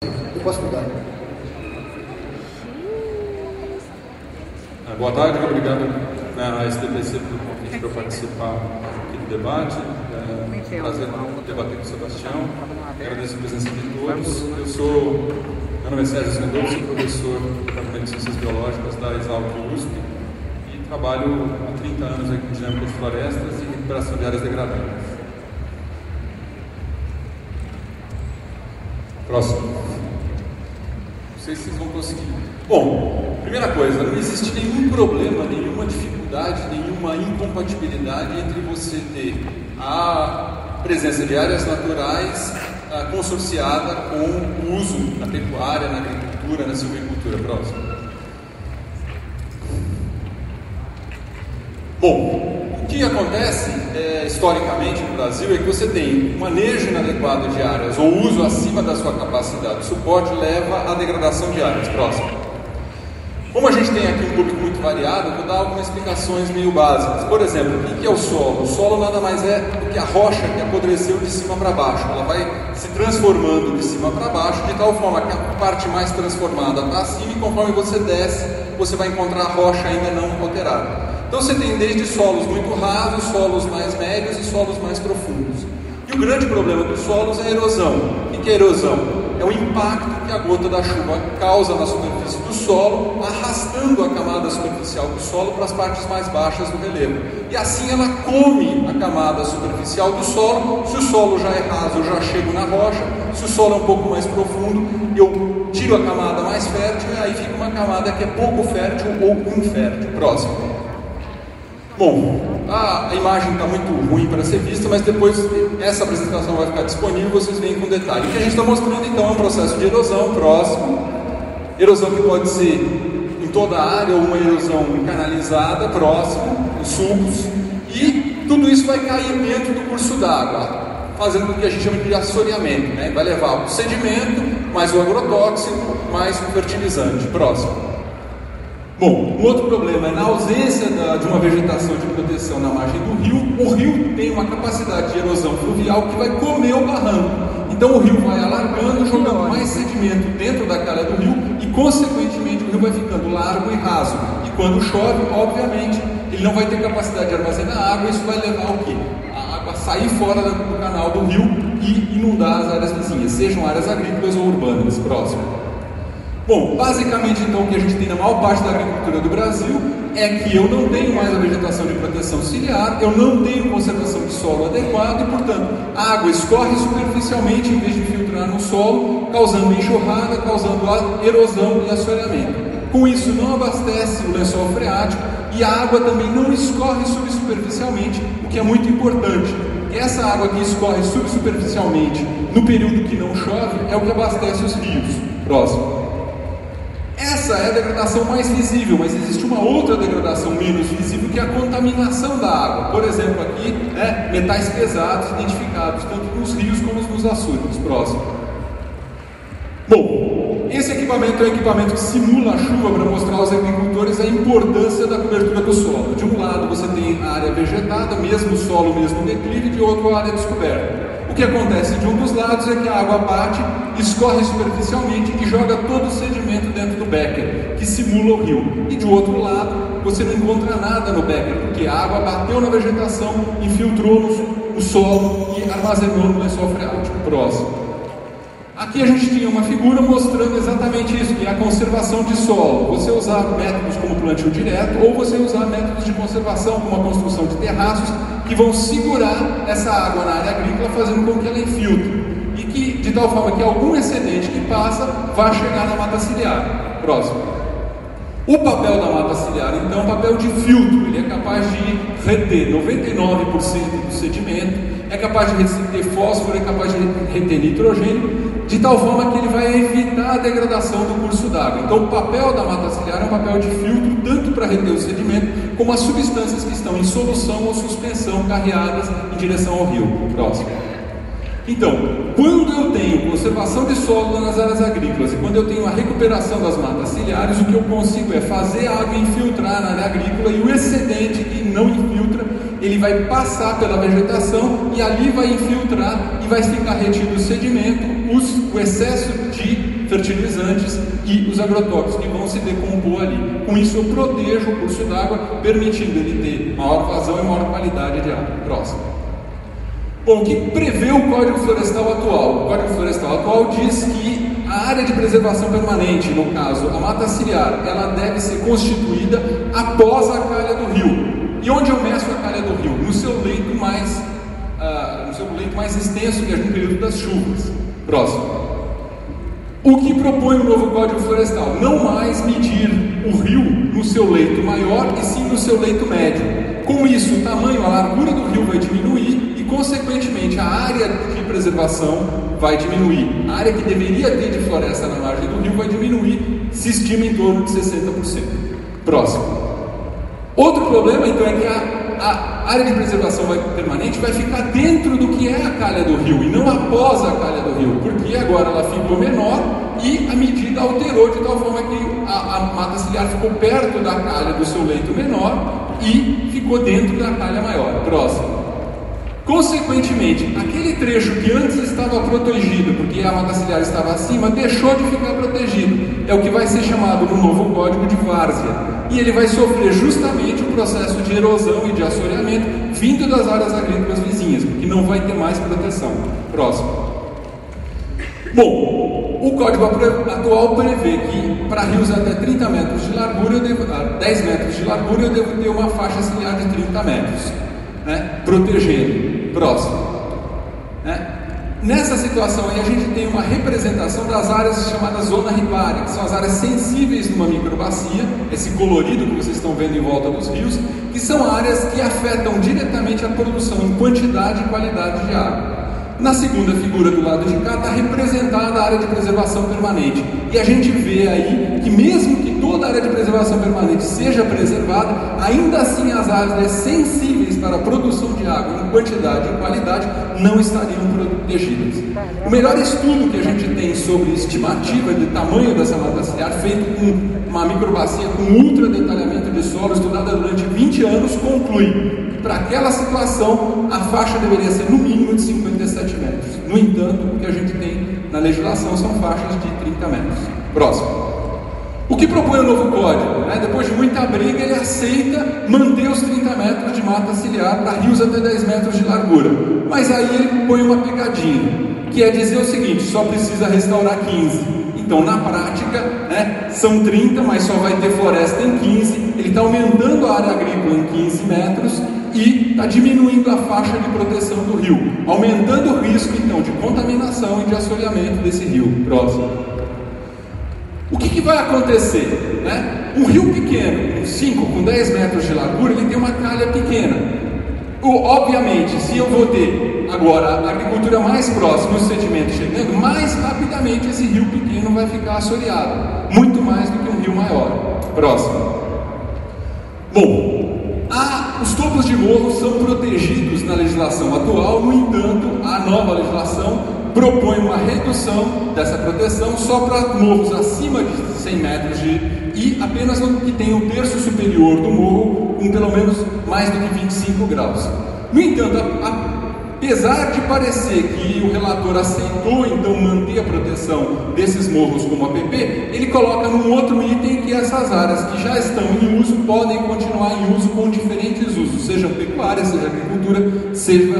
Eu posso mudar. Boa tarde, obrigado à SDPC pelo convite para participar aqui do debate. Prazer debater com o Sebastião. Agradeço a presença de todos. Meu nome é Sérgio Sandor, sou professor do Departamento de Ciências Biológicas da Exalc USP e trabalho há 30 anos aqui em dinâmica de florestas e recuperação de áreas degradadas. Próximo. Não sei se vocês vão conseguir. Bom, primeira coisa, não existe nenhum problema, nenhuma dificuldade, nenhuma incompatibilidade entre você ter a presença de áreas naturais consorciada com o uso na pecuária, na agricultura, na silvicultura. Próximo. Bom, o que acontece historicamente no Brasil é que você tem um manejo inadequado de áreas ou uso acima da sua capacidade de suporte leva à degradação de áreas. Próximo. Como a gente tem aqui um público muito variado, eu vou dar algumas explicações meio básicas. Por exemplo, o que é o solo? O solo nada mais é do que a rocha que apodreceu de cima para baixo. Ela vai se transformando de cima para baixo, de tal forma que a parte mais transformada para cima, e conforme você desce, você vai encontrar a rocha ainda não alterada. Então você tem desde solos muito rasos, solos mais médios e solos mais profundos. E o grande problema dos solos é a erosão. O que é erosão? É o impacto que a gota da chuva causa na superfície do solo, arrastando a camada superficial do solo para as partes mais baixas do relevo. E assim ela come a camada superficial do solo. Se o solo já é raso, eu já chego na rocha. Se o solo é um pouco mais profundo, eu tiro a camada mais fértil e aí fica uma camada que é pouco fértil ou infértil. Próximo. Bom, a imagem está muito ruim para ser vista, mas depois essa apresentação vai ficar disponível e vocês veem com detalhe. O que a gente está mostrando então é um processo de erosão. Próximo. Erosão que pode ser em toda a área ou uma erosão canalizada. Próximo. Os sulcos. E tudo isso vai cair dentro do curso d'água, fazendo o que a gente chama de assoreamento, né? Vai levar o sedimento, mais o agrotóxico, mais o fertilizante. Próximo. Bom, um outro problema é na ausência de uma vegetação de proteção na margem do rio. O rio tem uma capacidade de erosão fluvial que vai comer o barranco. Então o rio vai alargando, jogando mais sedimento dentro da calha do rio e, consequentemente, o rio vai ficando largo e raso. E quando chove, obviamente, ele não vai ter capacidade de armazenar água. Isso vai levar ao quê? A água sair fora do canal do rio e inundar as áreas vizinhas, sejam áreas agrícolas ou urbanas. Próximo. Bom, basicamente então o que a gente tem na maior parte da agricultura do Brasil é que eu não tenho mais a vegetação de proteção ciliar, eu não tenho conservação de solo adequado e, portanto, a água escorre superficialmente em vez de filtrar no solo, causando enxurrada, causando erosão e assoreamento. Com isso não abastece o lençol freático e a água também não escorre subsuperficialmente, o que é muito importante. Essa água que escorre subsuperficialmente no período que não chove é o que abastece os rios. Próximo. Essa é a degradação mais visível, mas existe uma outra degradação menos visível, que é a contaminação da água. Por exemplo, aqui, metais pesados identificados tanto nos rios como nos açudes. Próximo. Bom, esse equipamento é um equipamento que simula a chuva para mostrar aos agricultores a importância da cobertura do solo. De um lado você tem a área vegetada, mesmo solo, mesmo declive, de outro a área descoberta. O que acontece de um dos lados é que a água bate, escorre superficialmente e joga todo o sedimento dentro do becker, que simula o rio. E de outro lado, você não encontra nada no becker, porque a água bateu na vegetação, infiltrou no solo e armazenou no lençol freático. Próximo. Aqui a gente tinha uma figura mostrando exatamente isso, que é a conservação de solo. Você usar métodos como plantio direto ou você usar métodos de conservação, como a construção de terraços, que vão segurar essa água na área agrícola, fazendo com que ela infiltre. E que, de tal forma que algum excedente que passa vai chegar na mata ciliar. Próximo. O papel da mata ciliar, então, é um papel de filtro. Ele é capaz de reter 99% do sedimento, é capaz de reter fósforo, é capaz de reter nitrogênio, de tal forma que ele vai evitar a degradação do curso d'água. Então o papel da mata ciliar é um papel de filtro, tanto para reter o sedimento, como as substâncias que estão em solução ou suspensão carreadas em direção ao rio. Próximo. Então, quando eu tenho conservação de solo nas áreas agrícolas e quando eu tenho a recuperação das matas ciliares, o que eu consigo é fazer a água infiltrar na área agrícola e o excedente que não infiltra ele vai passar pela vegetação e ali vai infiltrar e vai ficar retido o sedimento, o excesso de fertilizantes e os agrotóxicos que vão se decompor ali. Com isso eu protejo o curso d'água, permitindo ele ter maior vazão e maior qualidade de água. Próximo. Bom, o que prevê o Código Florestal atual? O Código Florestal atual diz que a área de preservação permanente, no caso a mata ciliar, ela deve ser constituída após a calha do rio. E onde eu meço a calha do rio? No seu leito mais extenso, que é no período das chuvas. Próximo. O que propõe o novo Código Florestal? Não mais medir o rio no seu leito maior, e sim no seu leito médio. Com isso, o tamanho, a largura do rio vai diminuir e, consequentemente, a área de preservação vai diminuir. A área que deveria ter de floresta na margem do rio vai diminuir, se estima em torno de 60%. Próximo. Outro problema, então, é que a área de preservação permanente vai ficar dentro do que é a calha do rio e não após a calha do rio, porque agora ela ficou menor e a medida alterou de tal forma que a mata ciliar ficou perto da calha do seu leito menor e ficou dentro da calha maior. Próximo. Consequentemente, aquele trecho que antes estava protegido, porque a mata ciliar estava acima, deixou de ficar protegido. É o que vai ser chamado no novo código de várzea. E ele vai sofrer justamente o processo de erosão e de assoreamento vindo das áreas agrícolas vizinhas, porque não vai ter mais proteção. Próximo. Bom, o código atual prevê que para rios até 30 metros de largura, 10 metros de largura, eu devo ter uma faixa ciliar de 30 metros, né, protegendo. Próximo. Né? Nessa situação aí a gente tem uma representação das áreas chamadas zona ripária, que são as áreas sensíveis numa microbacia, esse colorido que vocês estão vendo em volta dos rios, que são áreas que afetam diretamente a produção em quantidade e qualidade de água. Na segunda figura do lado de cá está representada a área de preservação permanente. E a gente vê aí que mesmo que toda a área de preservação permanente seja preservada, ainda assim as áreas sensíveis para a produção de água em quantidade e qualidade não estariam protegidas. O melhor estudo que a gente tem sobre estimativa de tamanho dessa mata ciliar, feito com uma microbacia com ultra detalhamento de solo, estudada durante 20 anos, conclui que para aquela situação a faixa deveria ser no mínimo de 57 metros. No entanto, o que a gente tem na legislação são faixas de 30 metros. Próximo. O que propõe o novo código? Depois de muita briga, ele aceita manter os 30 metros de mata ciliar para rios até 10 metros de largura. Mas aí ele põe uma pegadinha, que é dizer o seguinte: só precisa restaurar 15. Então, na prática, são 30, mas só vai ter floresta em 15. Ele está aumentando a área agrícola em 15 metros e está diminuindo a faixa de proteção do rio, aumentando o risco, então, de contaminação e de assoreamento desse rio. Próximo. O que vai acontecer? Um rio pequeno, com 5, com 10 metros de largura, ele tem uma calha pequena. Obviamente, se eu vou ter agora a agricultura mais próxima, o sedimento chegando, mais rapidamente esse rio pequeno vai ficar assoreado, muito mais do que um rio maior. Próximo. Bom, os topos de morro são protegidos na legislação atual. No entanto, a nova legislação propõe uma redução dessa proteção só para morros acima de 100 metros e apenas no que tem o terço superior do morro com pelo menos mais do que 25 graus. No entanto, apesar de parecer que o relator aceitou então manter a proteção desses morros como APP, ele coloca num outro item que essas áreas que já estão em uso podem continuar em uso com diferentes usos, seja pecuária, seja agricultura, seja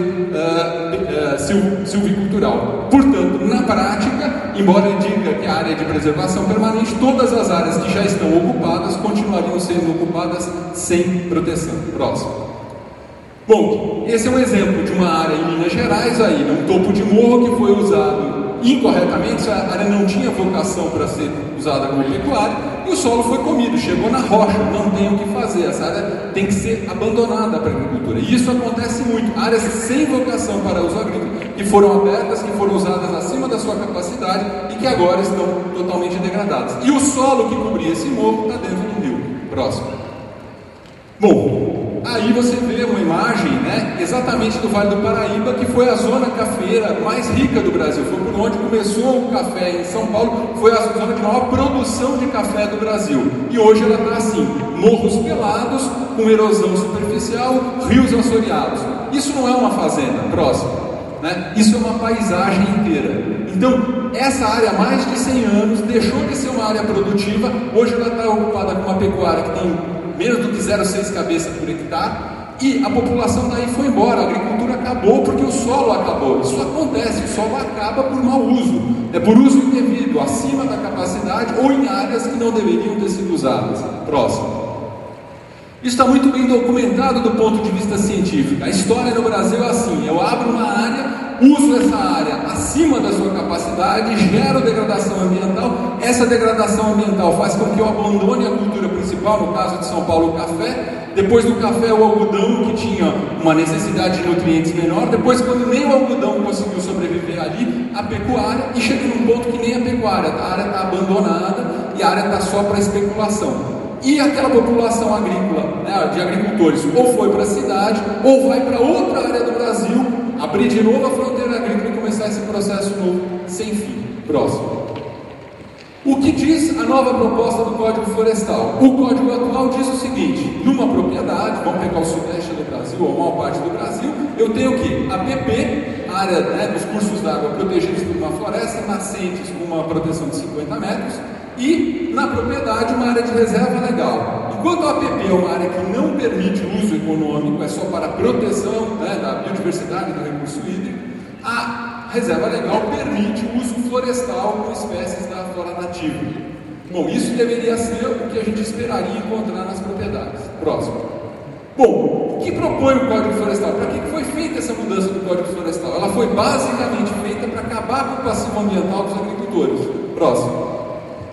silvicultural. Portanto, na prática, embora ele diga que a área de preservação permanente, todas as áreas que já estão ocupadas continuariam sendo ocupadas sem proteção. Próximo. Bom, esse é um exemplo de uma área em Minas Gerais, aí, num topo de morro que foi usado incorretamente. A área não tinha vocação para ser usada como pecuária e o solo foi comido, chegou na rocha, não tem o que fazer. Essa área tem que ser abandonada para a agricultura. E isso acontece muito. Áreas sem vocação para uso agrícola que foram abertas, que foram usadas acima da sua capacidade e que agora estão totalmente degradadas. E o solo que cobria esse morro está dentro do rio. Próximo. Bom, aí você vê uma imagem, né, exatamente do Vale do Paraíba, que foi a zona cafeeira mais rica do Brasil. Foi por onde começou o café em São Paulo, foi a zona de maior produção de café do Brasil. E hoje ela está assim, morros pelados, com erosão superficial, rios assoreados. Isso não é uma fazenda, próximo, né? Isso é uma paisagem inteira. Então, essa área há mais de 100 anos deixou de ser uma área produtiva, hoje ela está ocupada com uma pecuária que tem menos do que 0,6 cabeças por hectare, e a população daí foi embora, a agricultura acabou porque o solo acabou. Isso acontece, o solo acaba por mau uso, por uso indevido, acima da capacidade ou em áreas que não deveriam ter sido usadas. Próximo. Isso está muito bem documentado do ponto de vista científico. A história no Brasil é assim: eu abro uma área, uso essa área acima da sua capacidade, gero degradação ambiental. Essa degradação ambiental faz com que eu abandone a cultura principal, no caso de São Paulo, o café. Depois do café, o algodão, que tinha uma necessidade de nutrientes menor. Depois, quando nem o algodão conseguiu sobreviver ali, a pecuária. E chega num ponto que nem a pecuária, a área está abandonada e a área está só para especulação. E aquela população agrícola, né, de agricultores, ou foi para a cidade, ou vai para outra área do Brasil, abrir de novo a fronteira agrícola e começar esse processo novo, sem fim. Próximo. O que diz a nova proposta do Código Florestal? O Código atual diz o seguinte: numa propriedade, vamos pegar o sudeste do Brasil, ou a maior parte do Brasil, eu tenho o quê? APP, área, né, dos cursos d'água protegidos por uma floresta, nascentes com uma proteção de 50 metros, e na propriedade uma área de reserva legal. Enquanto a APP é uma área que não permite uso econômico, é só para proteção, né, da biodiversidade, do recurso hídrico, a reserva legal permite o uso florestal com espécies da flora nativa. Bom, isso deveria ser o que a gente esperaria encontrar nas propriedades. Próximo. Bom, o que propõe o Código Florestal? Para que foi feita essa mudança do Código Florestal? Ela foi basicamente feita para acabar com o passivo ambiental dos agricultores. Próximo.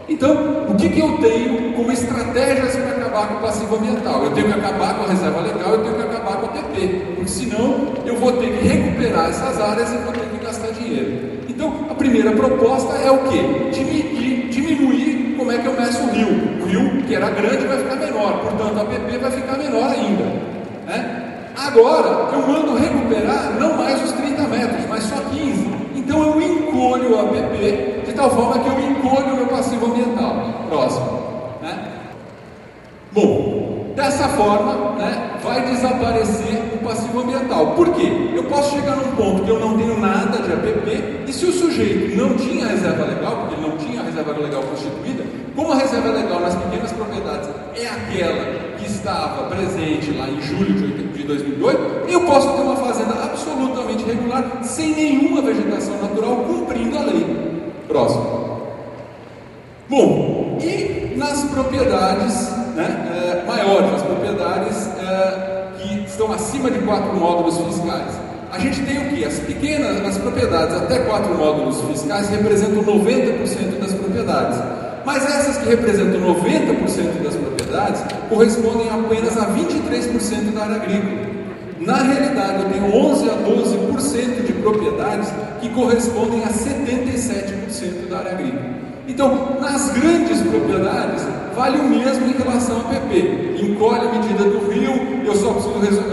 Então, o que eu tenho como estratégias para acabar com o passivo ambiental? Eu tenho que acabar com a reserva legal, eu tenho que acabar com a APP, porque senão eu vou ter que recuperar essas áreas e vou ter que gastar dinheiro. Então, a primeira proposta é o quê? Diminuir como é que eu meço o rio. O rio, que era grande, vai ficar menor, portanto a APP vai ficar menor ainda, né? Agora, eu mando recuperar não mais os 30 metros, mas só 15. Então eu encolho a APP de tal forma que eu encolho o meu passivo ambiental. Próximo. Né? Bom, dessa forma, né, vai desaparecer o passivo ambiental. Por quê? Eu posso chegar num ponto que eu não tenho nada de APP, e se o sujeito não tinha reserva legal, porque ele não tinha a reserva legal constituída, como a reserva legal nas pequenas propriedades é aquela que estava presente lá em julho de 2008, eu posso ter uma fazenda absolutamente regular, sem nenhuma vegetação natural, cumprindo a lei. Próximo. Bom, e nas propriedades, né, maiores, as propriedades que estão acima de 4 módulos fiscais, a gente tem o que? As pequenas, as propriedades até 4 módulos fiscais representam 90% das propriedades. Mas essas que representam 90% das propriedades correspondem apenas a 23% da área agrícola. Na realidade, eu tenho 11 a 12% de propriedades que correspondem a 77% da área agrícola. Então, nas grandes propriedades, vale o mesmo em relação ao APP. Encolhe a medida do rio, eu só preciso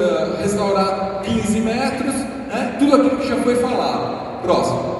restaurar 15 metros, né? Tudo aquilo que já foi falado. Próximo.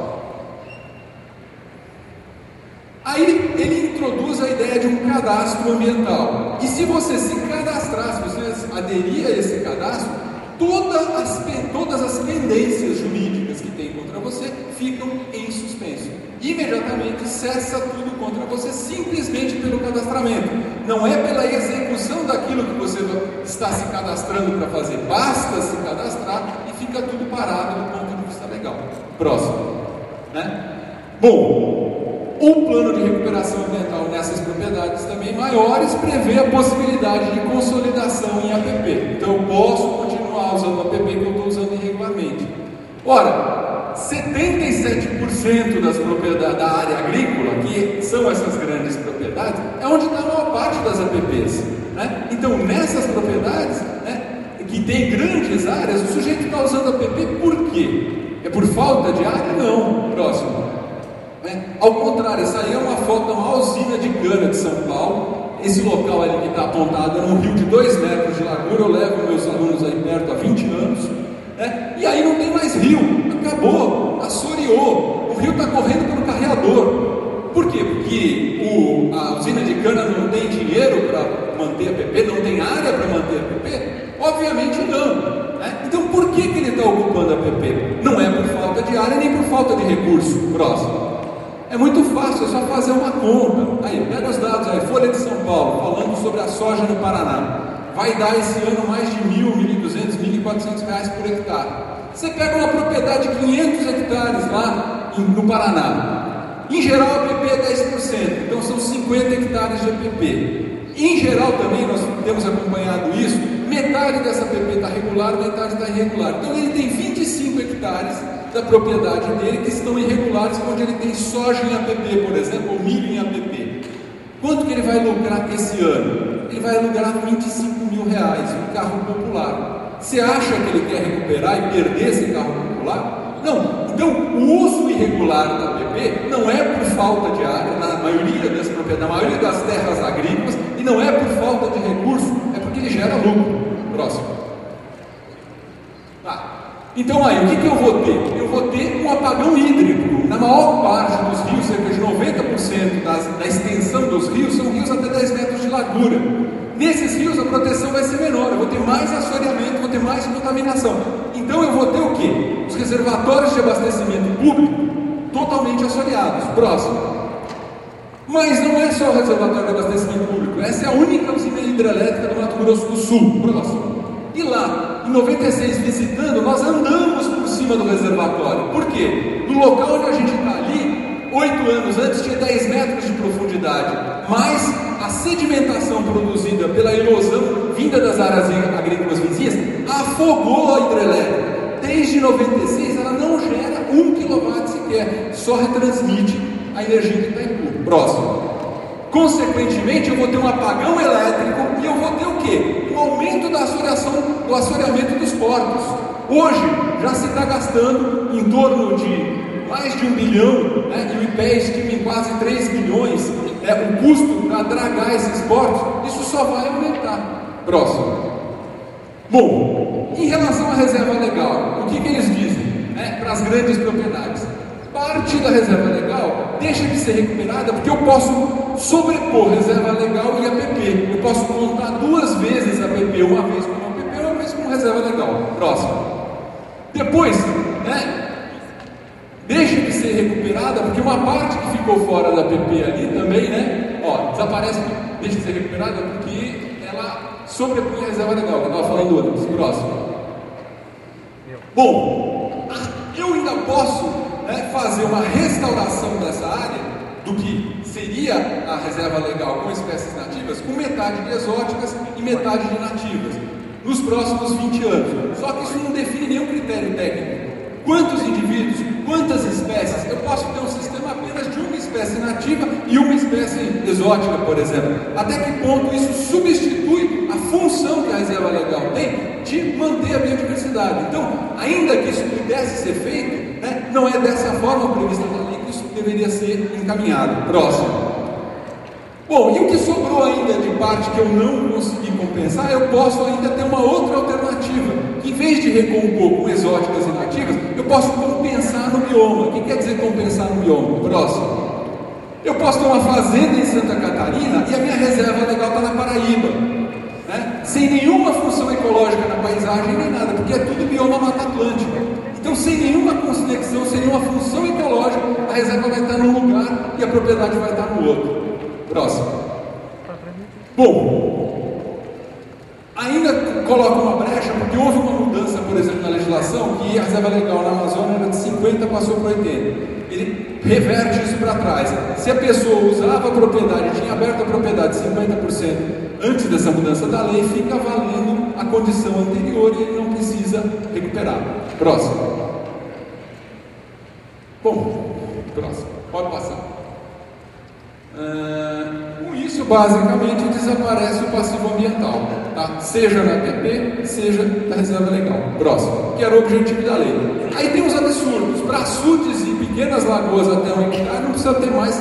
Aí ele introduz a ideia de um cadastro ambiental. E se você se cadastrar, se você aderir a esse cadastro, todas as pendências jurídicas que tem contra você ficam em suspenso. Imediatamente cessa tudo contra você, simplesmente pelo cadastramento. Não é pela execução daquilo que você está se cadastrando para fazer. Basta se cadastrar e fica tudo parado do ponto de vista legal. Próximo. Né? Bom, o plano de recuperação ambiental nessas propriedades também maiores prevê a possibilidade de consolidação em APP. Então eu posso continuar usando a APP que eu estou usando irregularmente. Ora, 77% das propriedades da área agrícola, que são essas grandes propriedades, é onde está a maior parte das APPs. Né? Então nessas propriedades, né, que tem grandes áreas, o sujeito está usando a APP por quê? É por falta de área? Não. Próximo. Ao contrário, essa aí é uma foto de uma usina de cana de São Paulo. esse local ali que está apontado era um rio de 2 metros de largura, eu levo meus alunos aí perto há 20 anos, né? E aí não tem mais rio, acabou, assoreou, o rio está correndo pelo carreador. Por quê? Porque a usina de cana não tem dinheiro para manter a PP, não tem área para manter a PP? Obviamente não, né? Então por que ele está ocupando a PP? Não é por falta de área nem por falta de recurso. Próximo. É muito fácil, é só fazer uma conta. Aí, pega os dados aí, Folha de São Paulo, falando sobre a soja no Paraná. Vai dar esse ano mais de 1.200, 1.400 reais por hectare. Você pega uma propriedade de 500 hectares lá no Paraná. Em geral, a APP é 10%, então são 50 hectares de APP. Em geral também, nós temos acompanhado isso, metade dessa APP está regular, metade está irregular. Então ele tem 25 hectares da propriedade dele que estão irregulares, onde ele tem soja em APP, por exemplo, ou milho em APP. Quanto que ele vai lucrar esse ano? Ele vai lucrar 25 mil reais, um carro popular. Você acha que ele quer recuperar e perder esse carro popular? Não. Então, o uso irregular da APP não é por falta de área, na maioria das propriedades, na maioria das terras agrícolas, e não é por falta de recurso, é porque ele gera lucro. Próximo. Então aí, o que eu vou ter? Eu vou ter um apagão hídrico. Na maior parte dos rios, cerca de 90% da extensão dos rios, são rios até 10 metros de largura. Nesses rios a proteção vai ser menor, eu vou ter mais assoreamento, vou ter mais contaminação. Então eu vou ter o quê? Os reservatórios de abastecimento público totalmente assoreados. Próximo. Mas não é só o reservatório de abastecimento público, essa é a única usina hidrelétrica do Mato Grosso do Sul. Próximo. E lá, em 96, visitando, nós andamos por cima do reservatório. Por quê? No local onde a gente está ali, 8 anos antes tinha 10 metros de profundidade, mas a sedimentação produzida pela erosão vinda das áreas agrícolas vizinhas afogou a hidrelétrica. Desde 96 ela não gera 1 kW sequer, só retransmite a energia que está em curso. Próximo. Consequentemente, eu vou ter um apagão elétrico e eu vou ter o quê? Um aumento da do assoreamento dos portos. Hoje já se está gastando em torno de mais de 1 bilhão, né, e o IPEA estima em quase 3 bilhões, o custo para dragar esses portos. Isso só vai aumentar. Próximo. Bom, em relação à reserva legal, o que eles dizem, né, para as grandes propriedades? Parte da reserva legal deixa de ser recuperada porque eu posso sobrepor reserva legal e APP. Eu posso contar 2 vezes APP, uma vez como APP, uma vez como reserva legal. Próximo. Depois, né, deixa de ser recuperada porque uma parte que ficou fora da APP ali também, né, desaparece, deixa de ser recuperada porque ela sobrepunha a reserva legal, que eu estava falando antes. Próximo. Bom, eu ainda posso fazer uma restauração dessa área do que seria a reserva legal com espécies nativas, com metade de exóticas e metade de nativas, nos próximos 20 anos. Só que isso não define nenhum critério técnico. Quantos indivíduos, quantas espécies? Eu posso ter um sistema apenas de uma espécie nativa e uma espécie exótica, por exemplo. Até que ponto isso substitui a função que a reserva legal tem de manter a biodiversidade? Então, ainda que isso pudesse ser feito, né, não é dessa forma prevista na lei que isso deveria ser encaminhado. Próximo. Bom, e o que sobrou ainda de parte que eu não consegui compensar, eu posso ainda ter uma outra alternativa, que em vez de recompor com exóticas e nativas, eu posso compensar no bioma. O que quer dizer compensar no bioma? Próximo. Eu posso ter uma fazenda em Santa Catarina e a minha reserva legal está na Paraíba, né, sem nenhuma função ecológica na paisagem nem nada, porque é tudo bioma Mata Atlântica. Então, sem nenhuma conexão, sem nenhuma função ecológica, a reserva vai estar num lugar e a propriedade vai estar no outro. Próximo. Bom, ainda coloca uma brecha, porque houve uma mudança, por exemplo, na legislação, que a reserva legal na Amazônia era de 50, passou para 80. Ele reverte isso para trás. Se a pessoa usava a propriedade, tinha aberto a propriedade 50% antes dessa mudança da lei, fica valendo a condição anterior e ele não precisa recuperar. Próximo. Bom, próximo. Pode passar. Com isso, basicamente, desaparece o passivo ambiental, tá? Seja na APP, seja na reserva legal. Próximo, que era o objetivo da lei. Aí tem os absurdos. Para açudes e pequenas lagoas até 1 hectare, não precisa ter mais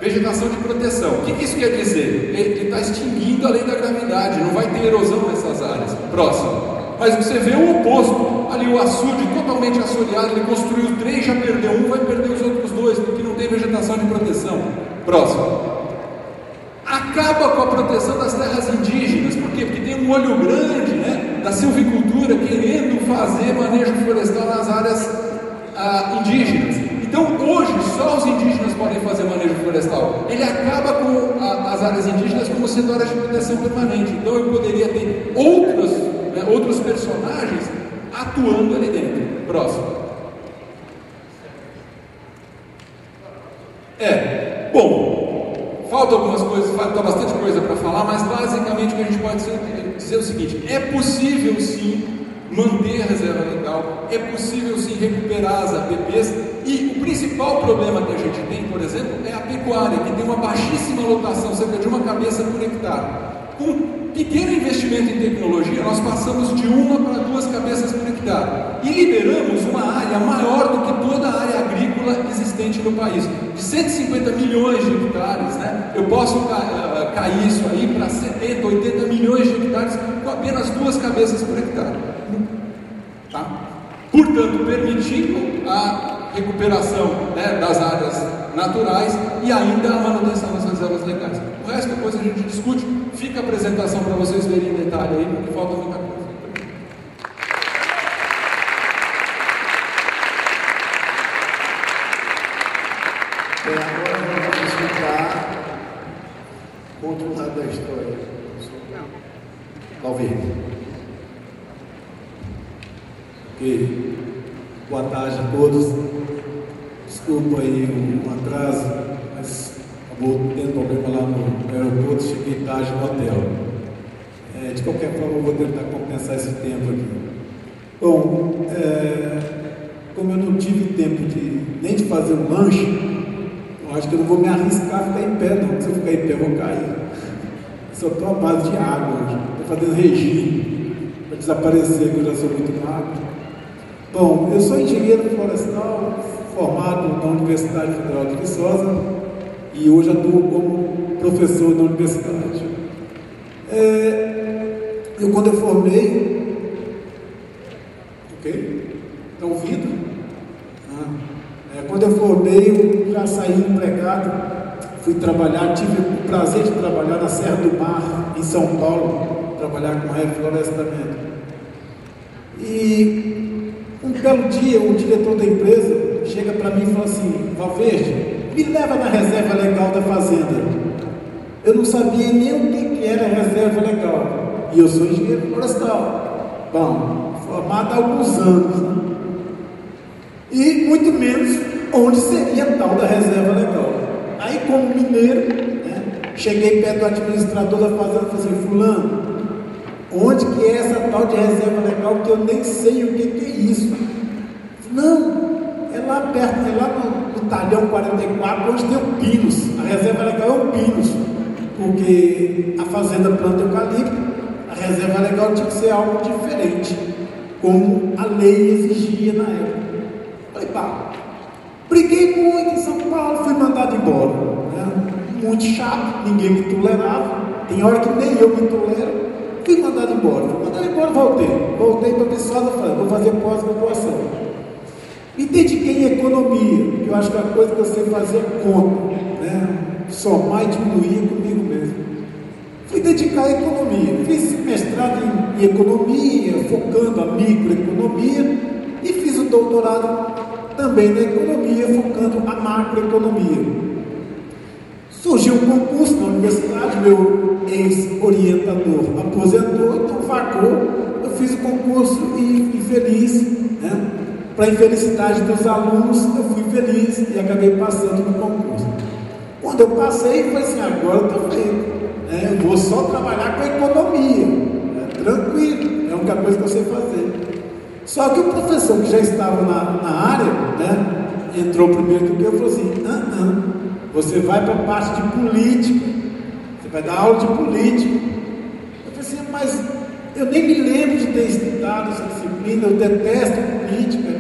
vegetação de proteção. O que isso quer dizer? Ele está extinguindo a lei da gravidade, não vai ter erosão nessas áreas. Próximo. Mas você vê o oposto, ali o açude totalmente assoreado, ele construiu 3, já perdeu um, vai perder os outros 2, porque não tem vegetação de proteção. Próximo. Acaba com a proteção das terras indígenas. Por quê? Porque tem um olho grande, né, da silvicultura querendo fazer manejo florestal nas áreas indígenas. Então hoje só os indígenas podem fazer manejo florestal. Ele acaba com as áreas indígenas como sendo áreas de proteção permanente. Então eu poderia ter outros personagens atuando ali dentro. Próximo. Bom, falta algumas coisas, falta bastante coisa para falar, mas basicamente o que a gente pode dizer é o seguinte: é possível sim manter a reserva legal, é possível sim recuperar as APPs, e o principal problema que a gente tem, por exemplo, é a pecuária, que tem uma baixíssima lotação, cerca de uma cabeça por hectare. Com pequeno investimento em tecnologia, nós passamos de 1 para 2 cabeças por hectare e liberamos uma área maior do que toda a área agrícola existente no país, de 150 milhões de hectares, né? Eu posso cair isso aí para 70, 80 milhões de hectares com apenas 2 cabeças por hectare, tá? Portanto, permitindo a recuperação, né, das áreas naturais e ainda a manutenção das reservas legais. O resto depois a gente discute, fica a apresentação para vocês verem em detalhe aí, porque falta muita coisa. Bem, agora vamos explicar outro lado da história. Valverde. Ok. Boa tarde a todos. Desculpa aí o atraso, mas acabou tendo problema lá no aeroporto, cheguei tarde no hotel. De qualquer forma, eu vou tentar compensar esse tempo aqui. Bom, como eu não tive tempo nem de fazer um lanche, eu acho que eu não vou me arriscar a ficar em pé, não. Se eu ficar em pé, eu vou cair. Eu só estou à base de água hoje. Estou fazendo regime para desaparecer, que eu já sou muito magro. Bom, eu sou engenheiro florestal, formado na Universidade Federal de Viçosa e hoje atuo como professor da universidade. Quando eu formei... Ok? Está ouvindo? Quando eu formei, eu já saí empregado, fui trabalhar, tive o prazer de trabalhar na Serra do Mar, em São Paulo, trabalhar com reflorestamento. E um belo dia, o diretor da empresa chega para mim e fala assim: Valverde, me leva na reserva legal da fazenda. Eu não sabia nem o que era reserva legal, e eu sou engenheiro florestal. Bom, formado há alguns anos, né? E muito menos onde seria a tal da reserva legal. Aí, como mineiro, né, cheguei perto do administrador da fazenda e falei assim: fulano, onde que é essa tal de reserva legal que eu nem sei o que é isso? Não, é lá perto, é lá no Talhão 44, onde tem o Pinos. A reserva legal é o Pinos, porque a fazenda planta eucalipto, a reserva legal tinha que ser algo diferente, como a lei exigia na época. Falei, pá, briguei muito em São Paulo, fui mandado embora, né? Muito chato, ninguém me tolerava, tem hora que nem eu me tolero. Fui mandado embora, voltei para Viçosa, falei, vou fazer pós-graduação. Me dediquei em economia, que eu acho que a coisa que eu sei fazer é conta, né? Somar e diminuir comigo mesmo. Fui dedicar à economia, fiz mestrado em economia, focando a microeconomia, e fiz o doutorado também na economia, focando a macroeconomia. Surgiu um concurso na universidade, meu ex-orientador aposentou, então vagou, eu fiz o concurso e fui feliz, né? Para a infelicidade dos alunos, eu fui feliz e acabei passando no concurso. Quando eu passei, eu falei assim: agora eu estou feito, né? Eu vou só trabalhar com economia, né? Tranquilo, é a única coisa que eu sei fazer. Só que o professor que já estava na área, né, entrou primeiro do que eu, falou assim: você vai para a parte de política, você vai dar aula de política. Eu falei assim: mas eu nem me lembro de ter estudado essa disciplina, eu detesto política.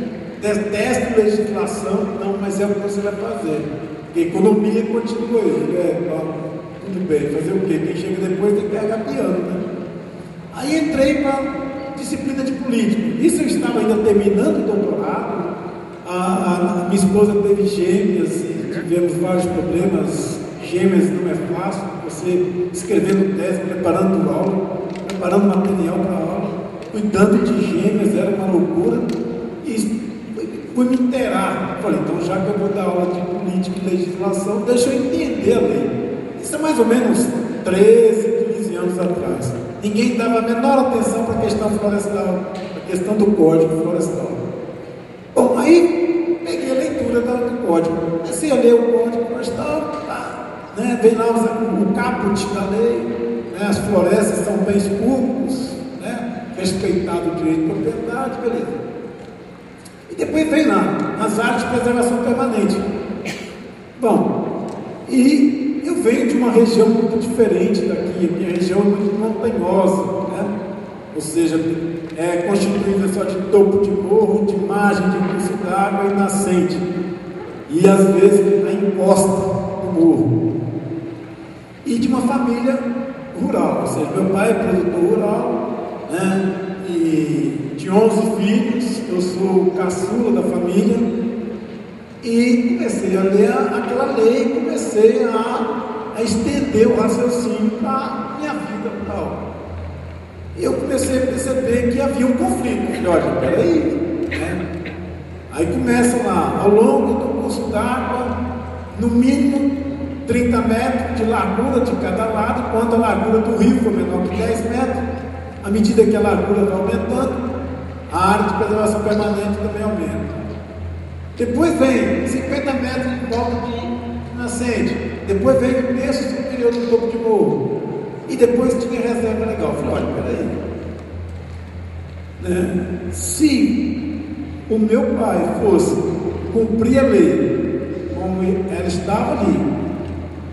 detesto legislação, não, mas é o que você vai fazer. Porque economia continua aí, tudo bem, fazer o quê? Quem chega depois tem que pegar piano, né? Aí entrei para disciplina de política. Isso eu estava ainda terminando o doutorado, a minha esposa teve gêmeas e tivemos vários problemas. Gêmeas não é fácil, você escrevendo tese, preparando aula, preparando material para aula, cuidando de gêmeas, era uma loucura. E fui me inteirar. Falei, então já que eu vou dar aula de política e legislação, deixa eu entender a lei. Isso é mais ou menos 13, 15 anos atrás. Ninguém dava a menor atenção para a questão florestal, a questão do código florestal. Bom, aí peguei a leitura do código, comecei a ler o código florestal, né, vem lá o caput da lei, né, as florestas são bens públicos, né, respeitado o direito de propriedade, beleza. E depois vem lá, as áreas de preservação permanente. Bom, e eu venho de uma região muito diferente daqui, a minha região é muito montanhosa, né? Ou seja, é constituída só de topo de morro, de margem de curso d'água e nascente, e às vezes a encosta do morro, e de uma família rural, ou seja, meu pai é produtor rural, né? E de 11 filhos, eu sou o caçula da família, e comecei a ler aquela lei, comecei a estender o raciocínio para a minha vida rural. Eu comecei a perceber que havia um conflito. Falei, olha, peraí, né? Aí começa lá, ao longo do curso d'água, no mínimo 30 metros de largura de cada lado, quando a largura do rio for menor que 10 metros, à medida que a largura vai aumentando, a área de preservação permanente também aumenta. Depois vem 50 metros em volta de nascente, depois vem o terço superior do topo de morro, e depois tinha reserva legal. Eu falei, olha, peraí, né? Se o meu pai fosse cumprir a lei como ela estava ali,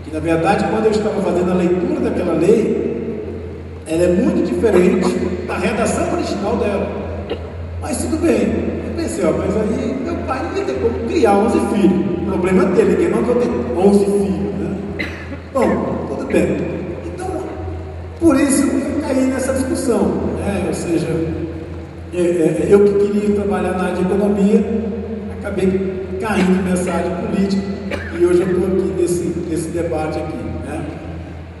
que na verdade quando eu estava fazendo a leitura daquela lei, ela é muito diferente da redação original dela, mas tudo bem. Eu pensei, mas aí meu pai não ia ter como criar 11 filhos, o problema dele, ninguém mandou ter 11 filhos, né? Bom, tudo bem. Então, por isso eu caí nessa discussão, né? Ou seja, eu que queria trabalhar na área de economia, acabei caindo nessa área de política, e hoje eu estou aqui nesse debate aqui, né?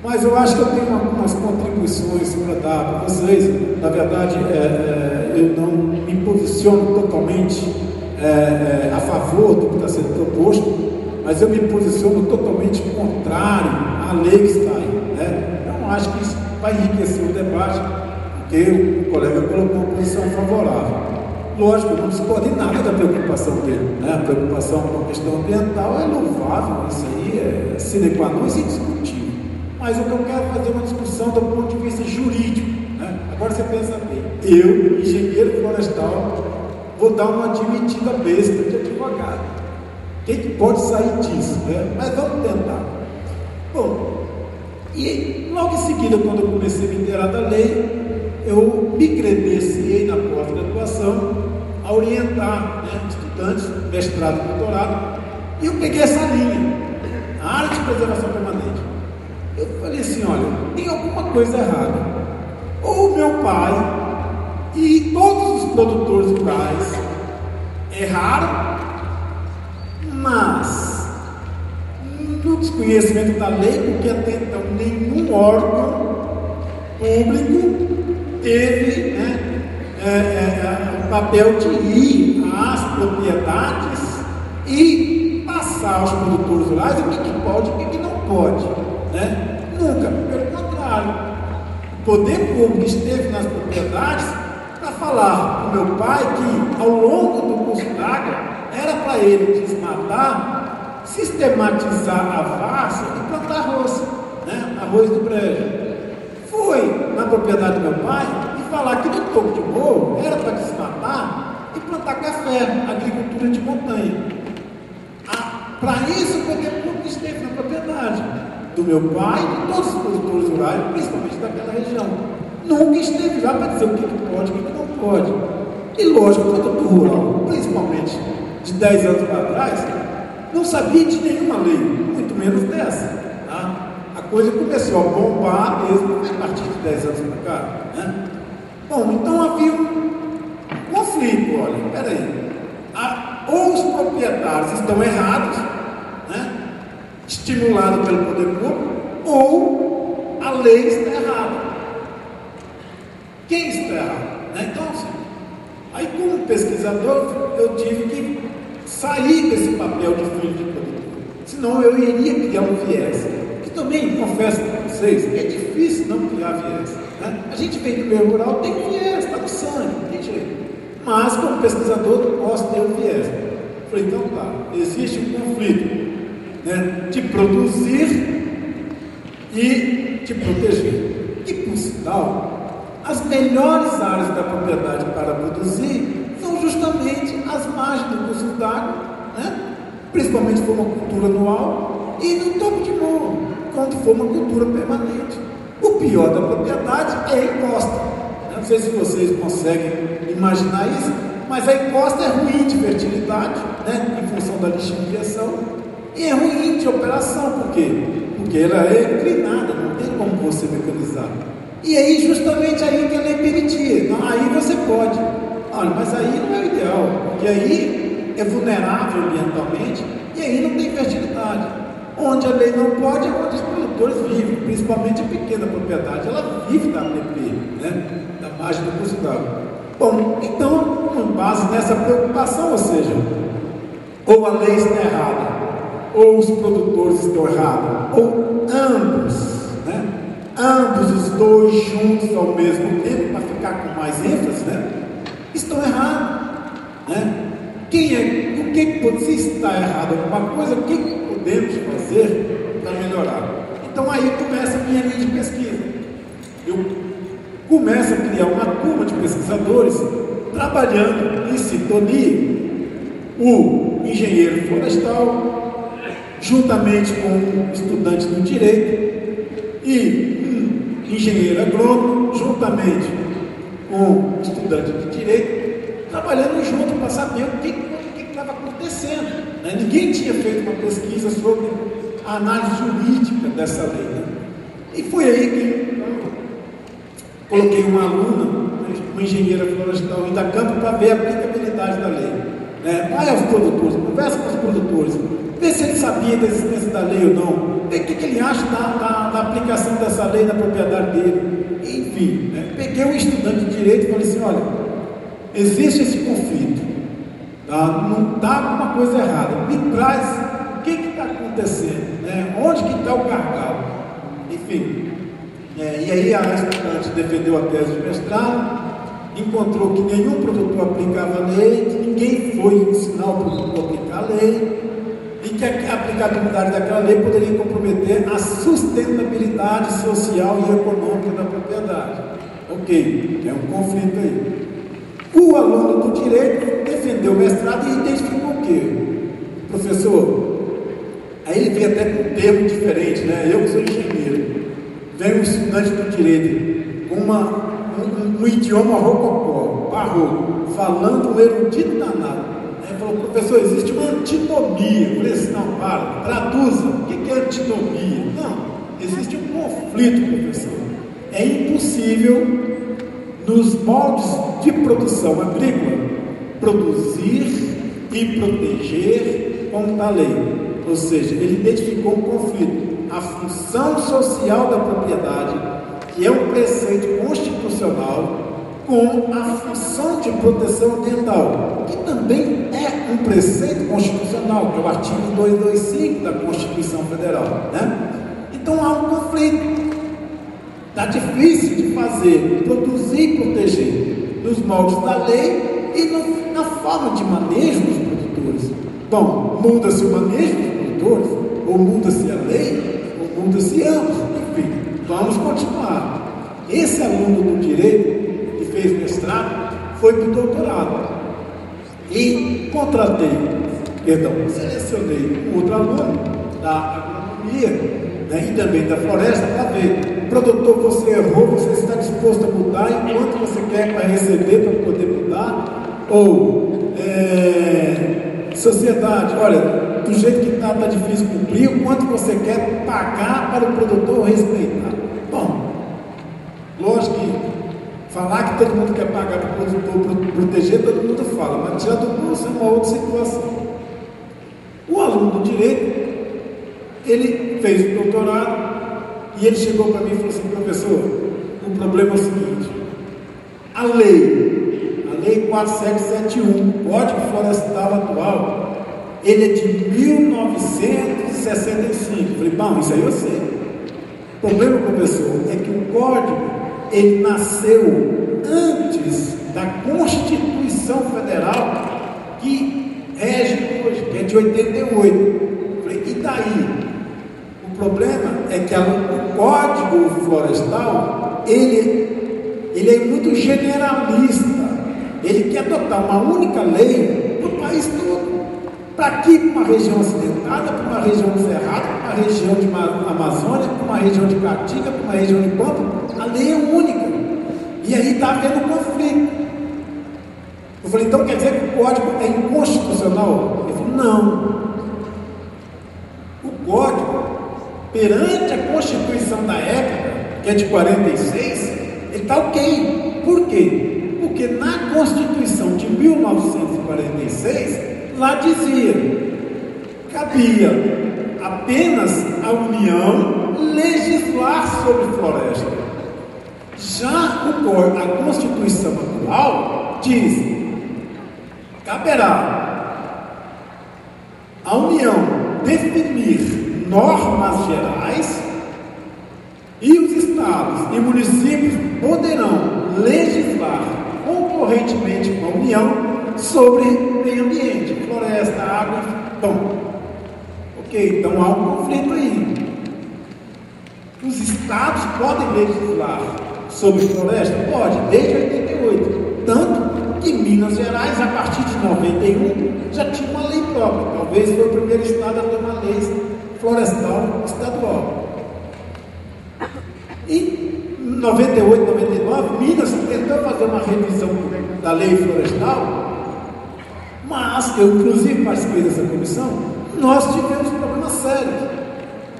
Mas eu acho que eu tenho algumas contribuições para dar para vocês. Na verdade, eu não me posiciono totalmente a favor do que está sendo proposto, mas eu me posiciono totalmente contrário à lei que está aí, né? Então, acho que isso vai enriquecer o debate, porque o colega colocou uma posição favorável. Lógico, não discordo em nada da preocupação dele, né? A preocupação com a questão ambiental é louvável, isso aí é sine qua non, isso é discutível. Mas o que eu quero fazer é uma discussão do ponto de vista jurídico, né? Agora você pensa bem, eu, engenheiro florestal, vou dar uma admitida besta de advogado. Quem que pode sair disso, né? Mas vamos tentar. Bom, e logo em seguida, quando eu comecei a me inteirar da lei, eu me credenciei na pós-graduação a orientar, né, estudantes, mestrado e doutorado, e eu peguei essa linha, a área de preservação permanente. Eu falei assim, olha, tem alguma coisa errada. Ou meu pai e todos os produtores rurais erraram, mas no desconhecimento da lei, porque até então nenhum órgão público teve, né, o papel de ir às propriedades e passar aos produtores rurais o que pode e o que não pode, né? Nunca, pelo contrário, o poder público esteve nas propriedades para falar para o meu pai que ao longo do curso d'água era para ele desmatar, sistematizar a várzea e plantar arroz, né? Arroz do brejo. Foi na propriedade do meu pai e falar que no topo de morro era para desmatar e plantar café, agricultura de montanha. Para isso o poder público esteve na propriedade do meu pai e de todos os produtores rurais, principalmente daquela região. Nunca esteve lá para dizer o que pode e o que não pode. E lógico, o produtor rural, principalmente de 10 anos para trás, não sabia de nenhuma lei, muito menos dessa. Tá? A coisa começou a bombar mesmo a partir de 10 anos para cá. Né? Bom, então havia um conflito, olha, peraí. Ou os proprietários estão errados, né? Estimulado pelo poder público, ou a lei está errada. Quem está errado? Né? Então, assim, aí como pesquisador, eu tive que sair desse papel de filho de produtor, senão eu iria criar um viés, que também, confesso para vocês, é difícil não criar viés. Né? A gente vem do meio rural, tem viés, está no sangue, não tem jeito. Mas, como pesquisador, não posso ter um viés. Falei, então tá, existe um conflito, né, de produzir e de proteger. E, por sinal, as melhores áreas da propriedade para produzir são justamente as margens do curso d'água, né, principalmente se for uma cultura anual, e no topo de morro, quando for uma cultura permanente. O pior da propriedade é a encosta. Não sei se vocês conseguem imaginar isso, mas a encosta é ruim de fertilidade, né, em função da lixiviação, e é ruim de operação. Por quê? Porque ela é inclinada, não tem como você mecanizar. E aí, justamente aí que ela é permitia. Então, aí você pode. Olha, mas aí não é o ideal, porque aí é vulnerável ambientalmente, e aí não tem fertilidade. Onde a lei não pode é onde os produtores vivem, principalmente a pequena propriedade, ela vive da APP, né, da margem do curso d'água. Bom, então, com base nessa preocupação, ou seja, ou a lei está errada, ou os produtores estão errados, ou ambos, né, ambos os dois juntos ao mesmo tempo, para ficar com mais ênfase, né, estão errados. Né? O que se está errado alguma coisa, o que podemos fazer para melhorar? Então aí começa a minha linha de pesquisa. Eu começo a criar uma turma de pesquisadores trabalhando em sintonia, o engenheiro florestal, juntamente com um estudante do direito, e um engenheiro agrônomo, juntamente com um estudante de direito, trabalhando junto para saber o que estava acontecendo. Né? Ninguém tinha feito uma pesquisa sobre a análise jurídica dessa lei. Né? E foi aí que coloquei uma aluna, uma engenheira florestal, indo a campo para ver a aplicabilidade da lei. Né? Vai aos produtores, conversa com os produtores, vê se ele sabia da existência da lei ou não, vê o que ele acha da aplicação dessa lei na propriedade dele. Enfim, né? Peguei um estudante de direito e falei assim, olha, existe esse conflito, tá? Não está alguma coisa errada, me traz o que está acontecendo, né? Onde que está o gargalo, enfim. E aí a estudante defendeu a tese de mestrado, encontrou que nenhum produtor aplicava a lei, que ninguém foi ensinar o produtor a aplicar a lei, e que a aplicabilidade daquela lei poderia comprometer a sustentabilidade social e econômica da propriedade. Ok, é um conflito aí. O aluno do direito defendeu o mestrado e identificou o quê? Professor, aí ele veio até com um termo diferente, né? Eu que sou engenheiro, vem um estudante do direito com um idioma rococó, barroco, falando um erudito danado. Ele falou, professor, existe uma antinomia. Eu falei assim, não, traduza, o que é antinomia? Não, existe um conflito, professor. É impossível, nos moldes de produção agrícola, produzir e proteger como está a lei. Ou seja, ele identificou um conflito. A função social da propriedade, que é um preceito constitucional, com a função de proteção ambiental, que também é um preceito constitucional, que é o artigo 225 da Constituição Federal. Né? Então há um conflito. Está difícil de fazer, produzir e proteger nos moldes da lei e na forma de manejo dos produtores. Bom, muda-se o manejo dos produtores, ou muda-se a lei, ou muda-se ambos. Enfim, vamos continuar. Esse aluno do direito que fez mestrado foi para o doutorado e selecionei um outro aluno da agronomia, né, e também da floresta para ver, produtor, você errou, você está disposto a mudar, enquanto você quer para receber para poder mudar, Ou sociedade, olha, do jeito que está difícil cumprir, o quanto você quer pagar para o produtor respeitar. Bom, lógico que falar que todo mundo quer pagar para o produtor proteger, todo mundo fala, mas tirar do bolso é uma outra situação. O aluno do direito, ele fez o doutorado e ele chegou para mim e falou assim: professor, o problema é o seguinte, a lei 4771, Código Florestal atual, ele é de 1965. Eu falei, bom, isso aí eu sei. O problema, professor, é que o código, ele nasceu antes da Constituição Federal que rege hoje, que é de 88. Eu falei, e daí? O problema é que o Código Florestal, ele é muito generalista. Ele quer adotar uma única lei para o país todo. Para aqui, para uma região acidentada, para uma região de cerrado, para uma região de Amazônia, para uma região de Caatinga, para uma região de Pampa, a lei é única. E aí está havendo conflito. Eu falei, então quer dizer que o código é inconstitucional? Ele falou, não. O código, perante a Constituição da época, que é de 46, ele está ok. Por quê? Porque na Constituição de 1946, lá dizia, cabia apenas à União legislar sobre floresta. Já a Constituição atual diz, caberá à União definir normas gerais e os estados e municípios poderão legislar concorrentemente com a União sobre meio ambiente, floresta, água. Bom, ok, então há um conflito aí. Os estados podem legislar sobre floresta? Pode, desde 88. Tanto que Minas Gerais, a partir de 91, já tinha uma lei própria. Talvez foi o primeiro estado a ter uma lei florestal estadual. E 98, 99, Minas tentou fazer uma revisão da lei florestal, mas eu inclusive participei dessa comissão. Nós tivemos problemas sérios.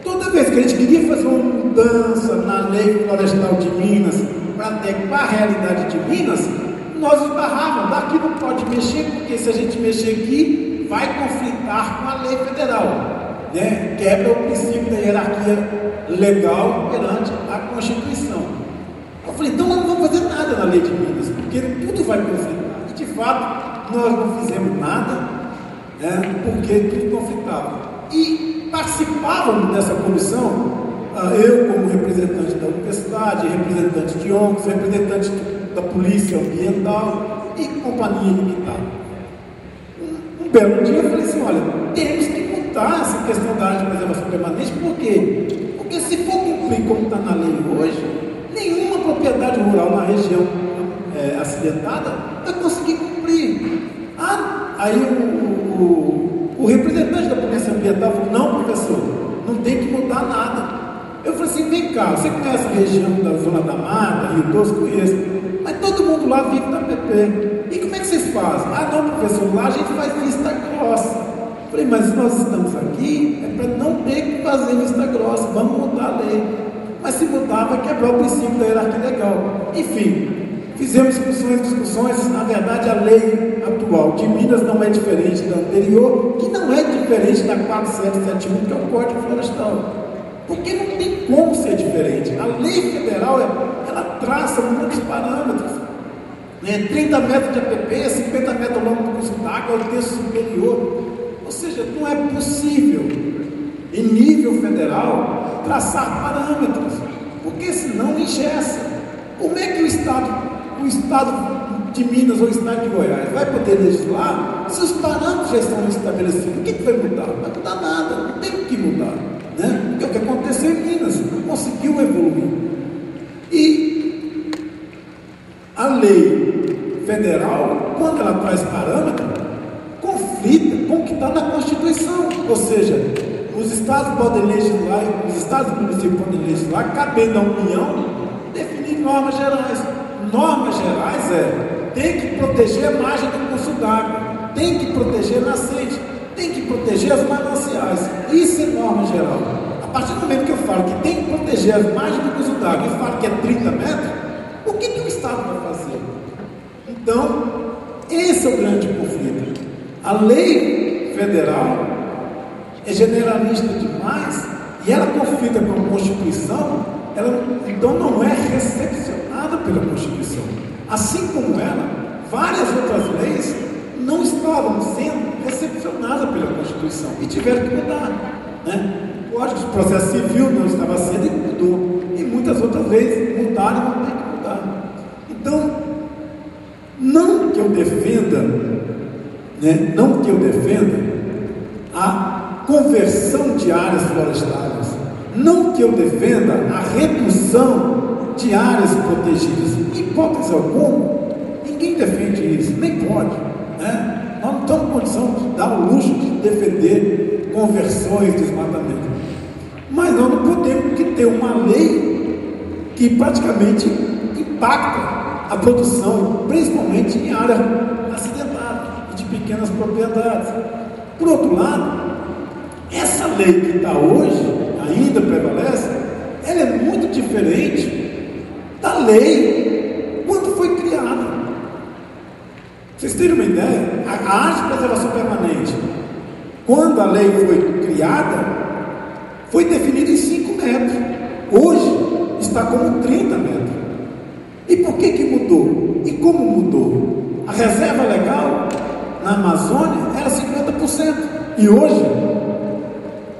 Toda vez que a gente queria fazer uma mudança na lei florestal de Minas para adequar a realidade de Minas, nós esbarrávamos, daqui não pode mexer, porque se a gente mexer aqui, vai conflitar com a lei federal, né? Quebra o princípio da hierarquia legal perante a Constituição. Eu falei, então nós não vamos fazer nada na lei de Minas, porque tudo vai conflitar. E de fato, nós não fizemos nada, né? Porque tudo conflitava. E participávamos dessa comissão, eu como representante da universidade, representante de ONGs, representante da polícia ambiental e companhia limitada. Um belo dia eu falei assim, olha, temos que mudar essa questão da área de preservação permanente. Por quê? Porque se for cumprir como está na lei hoje, nenhuma propriedade rural na região acidentada vai conseguir cumprir. Aí o representante da polícia ambiental falou, não, professor, não tem que mudar nada. Eu falei assim, vem cá, você conhece a região da Zona da Mata, Rio Doce, conheço, mas todo mundo lá vive da PP. E como é que vocês fazem? Não, professor, lá a gente faz vista grossa. Eu falei, mas nós estamos aqui é para não ter que fazer vista grossa, vamos mudar a lei. Mas se mudar, vai quebrar o princípio da hierarquia legal. Enfim, fizemos discussões, na verdade a lei atual de Minas não é diferente da anterior, que não é diferente da 4771, que é o Código Florestal. Porque não tem como ser diferente. A lei federal, ela traça muitos parâmetros. 30 metros de APP, 50 metros ao longo do curso d'água, é o terço superior. Ou seja, não é possível, em nível federal, traçar parâmetros, porque senão engessa. Como é que o Estado de Minas ou o Estado de Goiás vai poder legislar se os parâmetros já estão estabelecidos? O que vai mudar? Não vai mudar nada, não tem o que mudar. Né? Porque é o que aconteceu em Minas, não conseguiu evoluir. E a lei federal, quando ela traz parâmetro, conflita com o que está na Constituição. Ou seja, os estados podem legislar, os estados e municípios podem legislar, cabendo à União definir normas gerais. normas gerais tem que proteger a margem do curso d'água, tem que proteger a nascente, tem que proteger as mananciais. Isso é norma geral. A partir do momento que eu falo que tem que proteger as margens do curso d'água e falo que é 30 metros, o que o Estado vai fazer? Então, esse é o grande conflito. A lei federal é generalista demais e ela conflita com a Constituição, ela então não é recepcionada pela Constituição. Assim como ela, várias outras leis não estavam sendo recepcionadas pela Constituição e tiveram que mudar, né? O Código de Processo Civil não estava sendo e mudou, e muitas outras leis mudaram e vão ter que mudar. Então, não que eu defenda, né? Não que eu defenda a conversão de áreas florestais, não que eu defenda a redução de áreas protegidas, em hipótese alguma, ninguém defende isso, nem pode, né? Nós não estamos em condição de dar o luxo de defender conversões, desmatamento, mas nós não podemos ter uma lei que praticamente impacta a produção, principalmente em área acidentada e de pequenas propriedades. Por outro lado, essa lei que está hoje, ainda prevalece, ela é muito diferente da lei quando foi criada. Vocês terem uma ideia, a área de preservação permanente, quando a lei foi criada, foi definida em 5 metros. Hoje está como 30 metros. E por que mudou? E como mudou? A reserva legal na Amazônia era 50%. E hoje,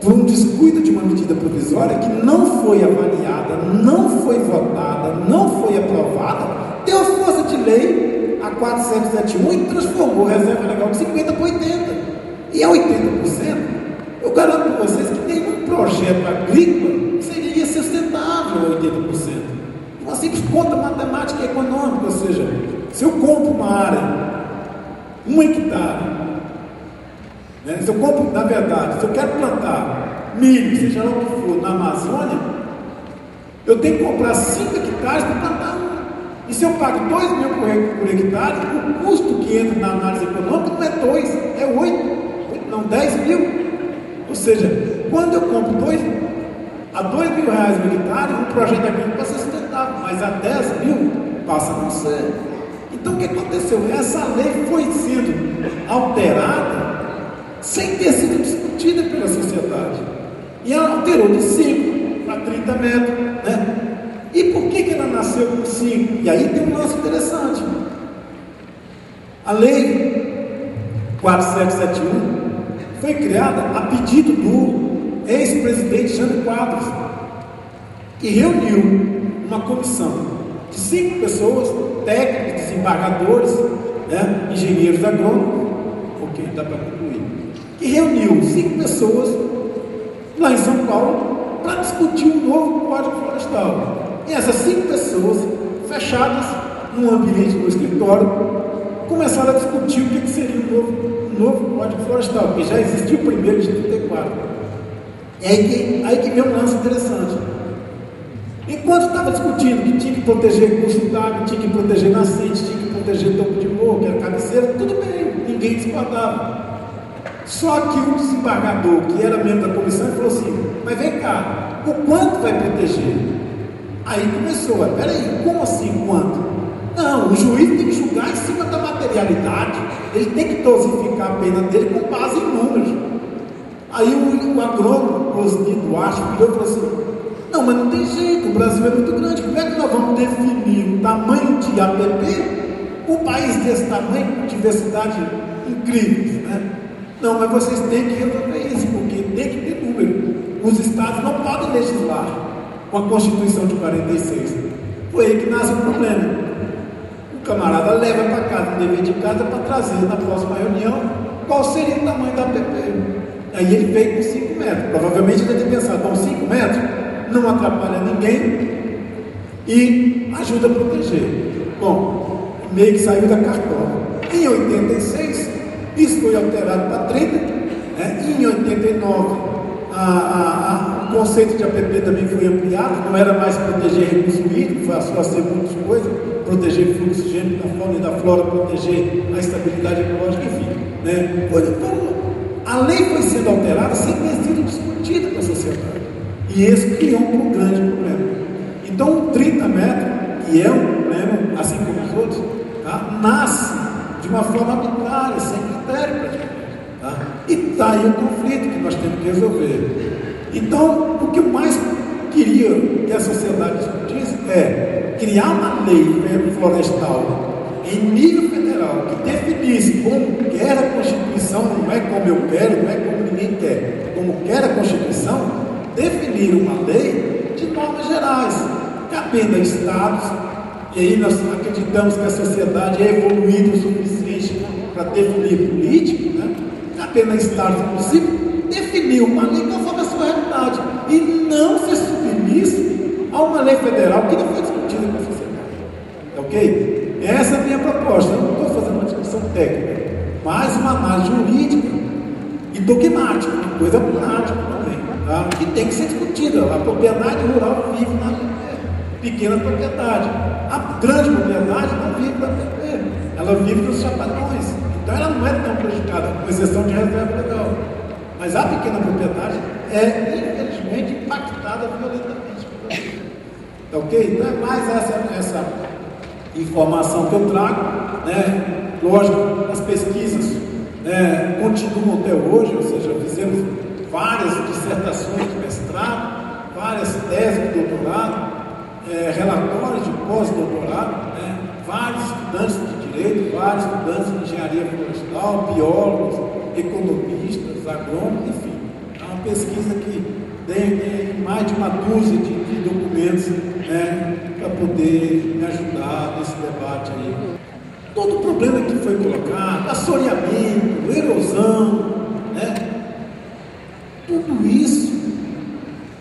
por um descuido de uma medida provisória que não foi avaliada, não foi votada, não foi aprovada, deu força de lei a 4771 e transformou a reserva legal de 50% para 80%. E a 80%, eu garanto para vocês que nenhum projeto agrícola seria sustentável a 80%. Uma simples conta matemática e econômica, ou seja, se eu compro uma área, 1 hectare, né? Se eu compro, na verdade, se eu quero plantar milho, seja lá o que for, na Amazônia, eu tenho que comprar 5 hectares para plantar 1. E se eu pago 2 mil por hectare, o custo que entra na análise econômica não é 2, é 8, não 10 mil. Ou seja, quando eu compro a 2 mil reais o hectare, um projeto agrícola passa a ser sustentável, mas a 10 mil passa a não ser. Então o que aconteceu? Essa lei foi sendo alterada sem ter sido discutida pela sociedade. E ela alterou de 5 para 30 metros, né? E por que ela nasceu com 5? E aí tem um lance interessante. A lei 4771 foi criada a pedido do ex-presidente Jânio Quadros, que reuniu uma comissão de 5 pessoas, técnicos, desembargadores, né, engenheiros agrônomos, ok, dá para concluir, que reuniu 5 pessoas lá em São Paulo para discutir um novo Código Florestal. E essas 5 pessoas, fechadas num ambiente do escritório, começaram a discutir o que seria um novo Código Florestal, porque já existia o primeiro de 34. E aí que veio um lance interessante. Enquanto estava discutindo que tinha que proteger curso d'água, tinha que proteger nascente, tinha que proteger topo de morro, que era cabeceira, tudo bem, ninguém discordava. Só que o desembargador, que era membro da comissão, falou assim: mas vem cá, o quanto vai proteger? Aí começou, peraí, como assim quanto? Não, o juiz tem que julgar em cima da materialidade, ele tem que dosificar a pena dele com base em números. Aí o agrônomo, Osni Duarte, virou e falou assim: não, mas não tem jeito, o Brasil é muito grande, como é que nós vamos definir o tamanho de APP? Um país desse tamanho, com diversidade incrível, né? Não, mas vocês têm que resolver isso, porque tem que ter número. Os estados não podem legislar com a Constituição de 46. Foi aí que nasce o problema. O camarada leva para casa, um dever de casa, para trazer na próxima reunião qual seria o tamanho da APP. Aí ele veio com 5 metros. Provavelmente ele deve ter pensado: bom, 5 metros não atrapalha ninguém e ajuda a proteger. Bom, meio que saiu da cartola. Em 86, isso foi alterado para 30, né? Em 89, o conceito de APP também foi ampliado, não era mais proteger recurso hídrico, passou a ser muitas coisas, proteger fluxo gênico da fauna e da flora, proteger a estabilidade ecológica, enfim. Né? Então, a lei foi sendo alterada sem ter sido discutida com a sociedade. E esse criou um grande problema. Então, o 30 metros, que é um problema, assim como os outros, tá? Nasce de uma forma arbitrária, sem critério praticamente. Tá? E está aí o conflito que nós temos que resolver. Então, o que eu mais queria que a sociedade discutisse é criar uma lei florestal em nível federal que definisse como quer a Constituição, não é como eu quero, não é como ninguém quer, como quer a Constituição, definir uma lei de normas gerais, cabendo a estados, e aí nós acreditamos que a sociedade é evoluída o suficiente para definir político, né? Cabendo a estados, inclusive, definir uma lei conforme a sua realidade, e não se submisse a uma lei federal que não foi discutida com a sociedade. Ok? Essa é a minha proposta. Eu não estou fazendo uma discussão técnica, mas uma análise jurídica e dogmática, uma coisa prática também, tá? Que tem que ser discutida. A propriedade rural vive na pequena propriedade. A grande propriedade não vive na PP, ela vive nos chapadões. Então ela não é tão prejudicada, com exceção de reserva legal. Mas a pequena propriedade é, infelizmente, impactada violentamente. Tá ok? Então é mais essa informação que eu trago, né? Lógico, as pesquisas continuam até hoje, ou seja, fizemos várias dissertações de mestrado, várias teses de doutorado, relatórios de pós-doutorado, né? Vários estudantes de direito, vários estudantes de engenharia florestal, biólogos, economistas, agrônomos, enfim. É uma pesquisa que tem mais de uma dúzia de documentos, né, para poder me ajudar nesse debate aí. Todo o problema que foi colocado, assoreamento, erosão, né, tudo isso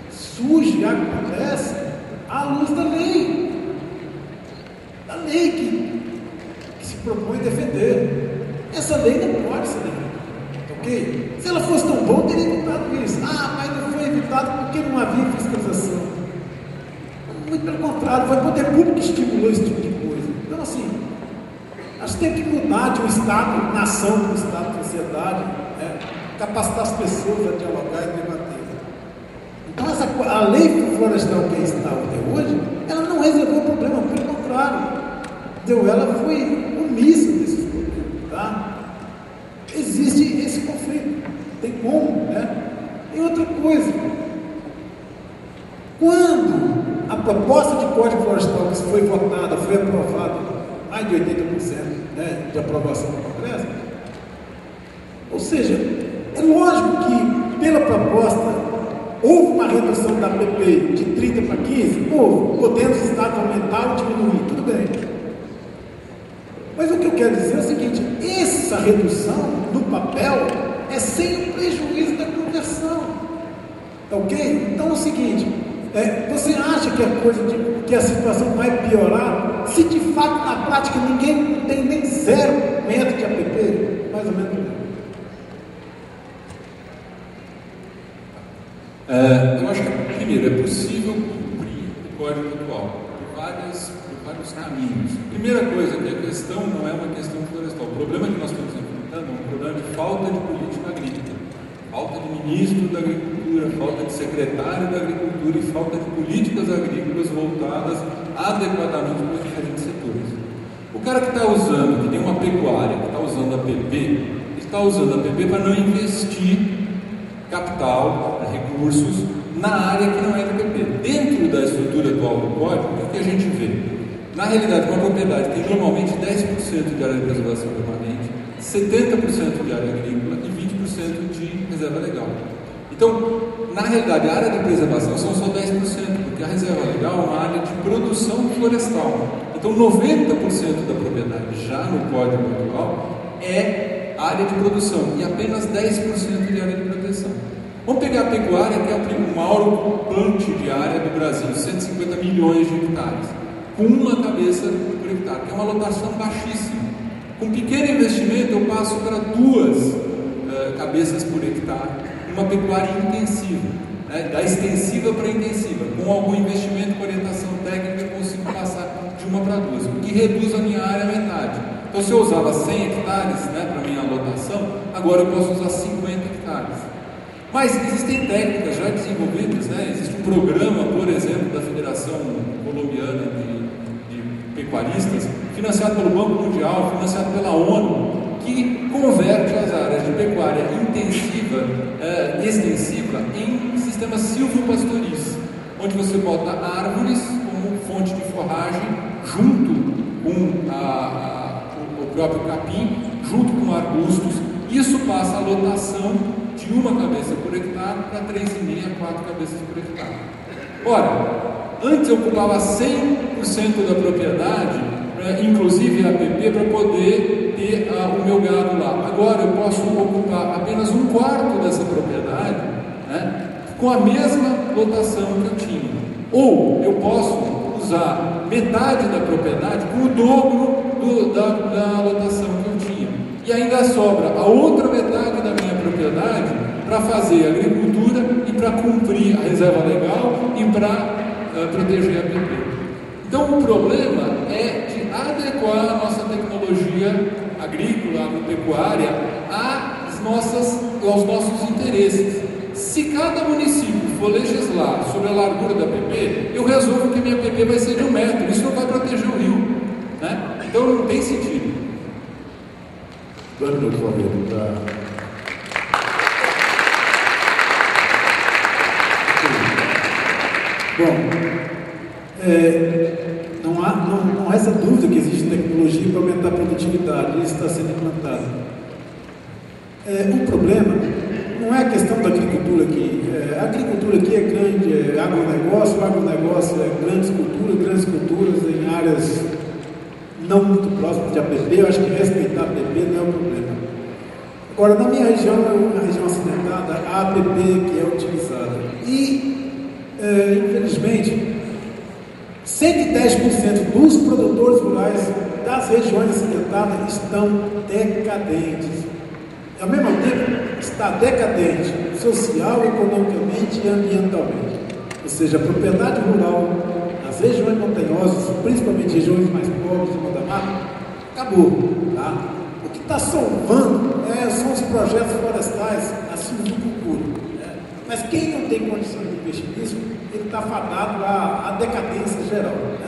surge e acontece à luz da lei. Da lei que se propõe defender. Essa lei não pode ser defendida, ok? Se ela fosse tão boa, teria evitado isso. Mas não foi evitado porque não havia fiscalização. Muito pelo contrário, foi o poder público que estimulou esse tipo de coisa. Então, assim, nós temos que mudar de um Estado, nação, para um Estado, sociedade, capacitar as pessoas a dialogar e debater. Então, a lei florestal que está até hoje, ela não resolveu o problema, pelo contrário. Ela foi omissa desses problemas. Tá? Existe esse conflito, tem como, né? E outra coisa, quando a proposta de Código Florestal que foi votada, foi aprovada, mais de 80%, né, de aprovação do Congresso, ou seja, é lógico que pela proposta houve uma redução da APP de 30 para 15, podendo os estados aumentar ou diminuir, tudo bem. Mas o que eu quero dizer é o seguinte: essa redução no papel é sem o prejuízo da conversão. Tá ok? Então é o seguinte: você acha que a situação vai piorar se de fato na prática ninguém tem nem 0 metro de APP? Mais ou menos. Eu acho que, primeiro, é possível cumprir o código atual por vários caminhos. Primeira coisa, que a questão não é uma questão florestal. O problema que nós estamos enfrentando é um problema de falta de política agrícola, falta de ministro da agricultura, falta de secretário da agricultura e falta de políticas agrícolas voltadas adequadamente para os diferentes setores. O cara que está usando, que tem uma pecuária, que está usando a APP, está usando a APP para não investir capital, recursos na área que não é de APP. Dentro da estrutura atual do código, o que a gente vê? Na realidade, uma propriedade tem normalmente 10% de área de preservação permanente, 70% de área agrícola e 20% de reserva legal. Então, na realidade, a área de preservação são só 10%, porque a reserva legal é uma área de produção florestal. Então, 90% da propriedade já no código atual é área de produção e apenas 10% de área de proteção. Vamos pegar a pecuária, que é o maior ocupante de área do Brasil, 150 milhões de hectares, com uma cabeça por hectare, que é uma lotação baixíssima. Com pequeno investimento, eu passo para 2 cabeças por hectare, uma pecuária intensiva. né, da extensiva para a intensiva. Com algum investimento com orientação técnica, eu consigo passar de uma para duas, o que reduz a minha área à metade. Então, se eu usava 100 hectares, né, para minha lotação, agora eu posso usar 50 hectares. Mas existem técnicas já desenvolvidas, né? Existe um programa, por exemplo, da Federação Colombiana de Pecuaristas, financiado pelo Banco Mundial, financiado pela ONU, que converte as áreas de pecuária intensiva, extensiva, em sistemas silvopastoris, onde você bota árvores como fonte de forragem, junto com o próprio capim, junto com arbustos. Isso passa a lotação de uma cabeça por hectare para 3,5 a 4 cabeças por hectare. Ora, antes eu ocupava 100% da propriedade, inclusive a APP, para poder ter o meu gado lá. Agora eu posso ocupar apenas 1/4 dessa propriedade, né, com a mesma lotação que eu tinha. Ou eu posso usar metade da propriedade com o dobro da lotação que eu tinha. E ainda sobra a outra metade da minha propriedade para fazer agricultura e para cumprir a reserva legal e para proteger a APP. Então o problema é de adequar a nossa tecnologia agrícola, agropecuária aos nossos interesses. Se cada município for legislar sobre a largura da APP, eu resolvo que a minha APP vai ser de 1 metro, isso não vai proteger o rio, né? Então não tem sentido. 2 minutos, por favor. Bom, não há essa dúvida que existe tecnologia para aumentar a produtividade, isso está sendo implantado. O problema não é a questão da agricultura aqui. A agricultura aqui é grande, é agronegócio, o agronegócio é grandes culturas em áreas não muito próximas de APP. Eu acho que respeitar a APP não é o problema. Agora, na minha região, na região acidentada, a APP que é utilizada. E, infelizmente, 110% dos produtores rurais das regiões acidentadas estão decadentes. Ao mesmo tempo, está decadente social, economicamente e ambientalmente. Ou seja, a propriedade rural nas regiões montanhosas, principalmente regiões mais pobres de Mata Mata, acabou. Tá? O que está salvando são os projetos florestais, a silvicultura. Né? Mas quem não tem condição de investir nisso, ele está fadado à decadência geral. Né?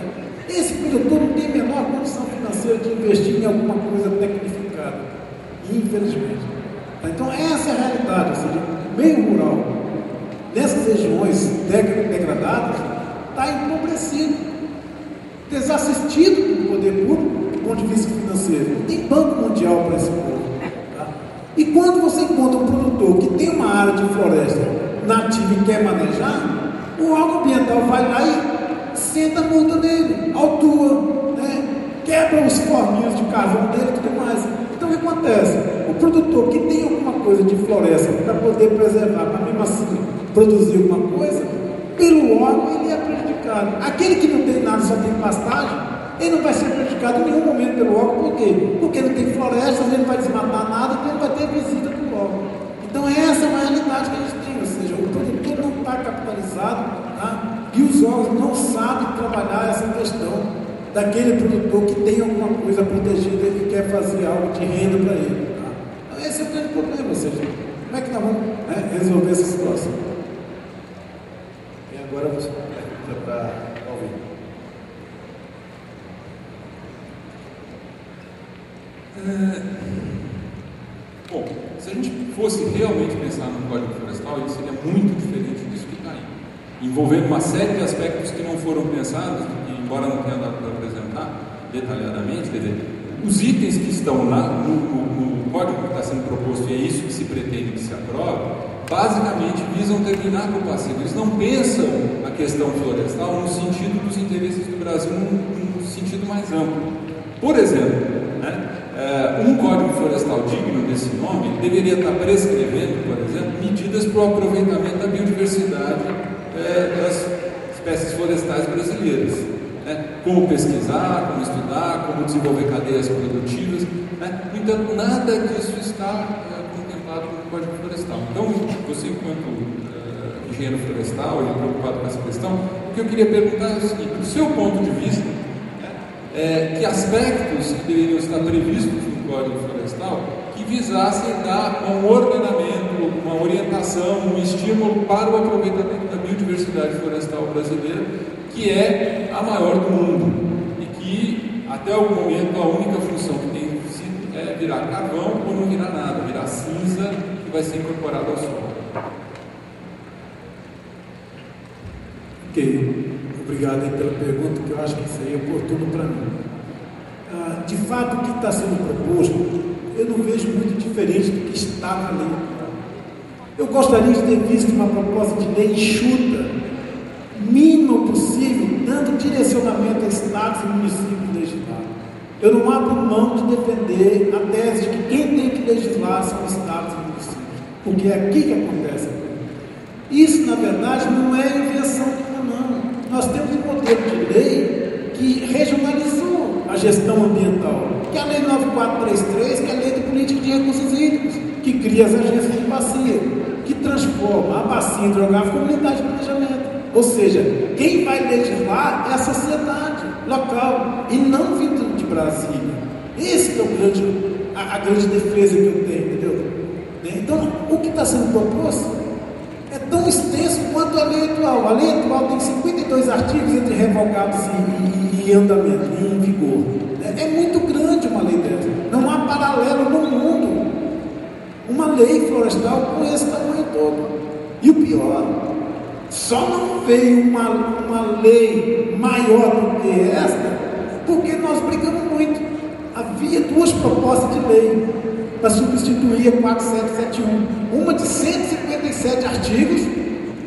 Esse produtor não tem a menor condição financeira de investir em alguma coisa tecnificada, infelizmente. Então essa é a realidade, ou seja, o meio rural, nessas regiões degradadas, está empobrecido, desassistido do poder público do ponto de vista financeiro. Não tem banco mundial para esse povo. Tá? E quando você encontra um produtor que tem uma área de floresta nativa e quer manejar, o órgão ambiental vai lá e senta a multa dele, autua, né? Quebra os forninhos de carvão dele e tudo mais. Então o que acontece? O produtor que tem alguma coisa de floresta para poder preservar, para mesmo assim produzir alguma coisa, pelo órgão ele é prejudicado. Aquele que não tem nada, só tem pastagem, ele não vai ser prejudicado em nenhum momento pelo órgão. Por quê? Porque não tem floresta, ele não vai desmatar nada, então ele vai ter visita do órgão. Então essa é uma realidade que a gente tem, ou seja, o produtor não está capitalizado, tá? E os órgãos não sabem trabalhar essa questão daquele produtor que tem alguma coisa protegida e quer fazer algo de renda para ele. Tá? Então esse é o grande problema, ou seja, como é que nós vamos resolver essa situação? E agora você já está ouvindo. Bom, se a gente fosse realmente pensar no Código Florestal, ele seria muito diferente disso que está aí, envolvendo uma série de aspectos que não foram pensados, e, embora não tenha dado para apresentar detalhadamente, quer dizer, os itens que estão no código que está sendo proposto, e é isso que se pretende que se aprove, basicamente visam terminar com o passivo. Eles não pensam a questão florestal no sentido dos interesses do Brasil, num sentido mais amplo. Por exemplo, um código florestal digno desse nome deveria estar prescrevendo, por exemplo, medidas para o aproveitamento da biodiversidade das espécies florestais brasileiras. Como pesquisar, como estudar, como desenvolver cadeias produtivas. No entanto, nada disso está contemplado no Código Florestal. Então, você, enquanto engenheiro florestal e preocupado com essa questão, o que eu queria perguntar é o seguinte: do seu ponto de vista, que aspectos que deveriam estar previstos no Código Florestal que visassem dar um ordenamento, uma orientação, um estímulo para o aproveitamento da biodiversidade florestal brasileira, que é a maior do mundo e que, até o momento, a única função que tem sido é virar carvão ou não virar nada, virar cinza que vai ser incorporado ao solo. Ok, obrigado aí pela pergunta, que eu acho que isso aí é oportuno para mim. De fato, o que está sendo proposto, eu não vejo muito diferente do que está na lei. Eu gostaria de ter visto uma proposta de lei enxuta, mínimo possível, dando direcionamento a estados e municípios legislar. Eu não abro mão de defender a tese de que quem tem que legislar são estados e municípios, porque é aqui que acontece. Isso, na verdade, não é invenção nenhuma, não. Nós temos um modelo de lei que regionalizou a gestão ambiental, que é a Lei 9433, que é a Lei de Política de Recursos Hídricos, que cria as agências de bacia, que transforma a bacia hidrográfica em unidade de planejamento. Ou seja, quem vai legislar é a sociedade local e não vindo de Brasília. Esse que é a grande defesa que eu tenho, entendeu? Então, o que está sendo proposto é tão extenso quanto a lei atual. A lei atual tem 52 artigos entre revogados e andamento, e em vigor. É muito grande uma lei dessa. Não há paralelo no mundo uma lei florestal com esse tamanho todo. E o pior, só não veio uma lei maior do que esta porque nós brigamos muito. Havia duas propostas de lei para substituir a 4771, uma de 157 artigos,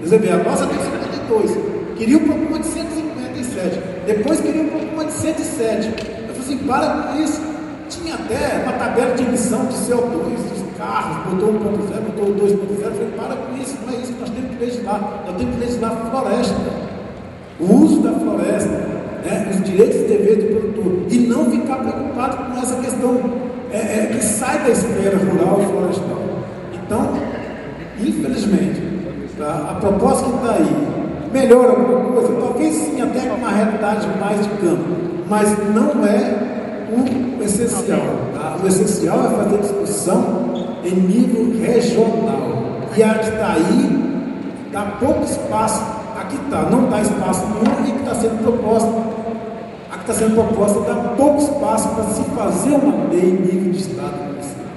você vê, a nossa tem 52, queria propor uma de 157, depois queria propor uma de 107. Eu falei assim, para com isso. Tinha até uma tabela de emissão de CO2 dos carros, botou 1.0, botou 2.0, eu falei, para com isso, não é isso que nós temos que legislar, nós temos que legislar a floresta, o uso da floresta, os direitos e deveres do produtor, e não ficar preocupado com essa questão que sai da esfera rural e florestal. Então, infelizmente, a proposta que está aí melhora alguma coisa, talvez sim, até com uma realidade mais de campo, mas não é o essencial. O essencial é fazer discussão em nível regional, e a que está aí dá pouco espaço. Aqui está, não dá espaço nenhum, e que está sendo proposta. A que está sendo proposta dá pouco espaço para se fazer uma lei em nível de Estado.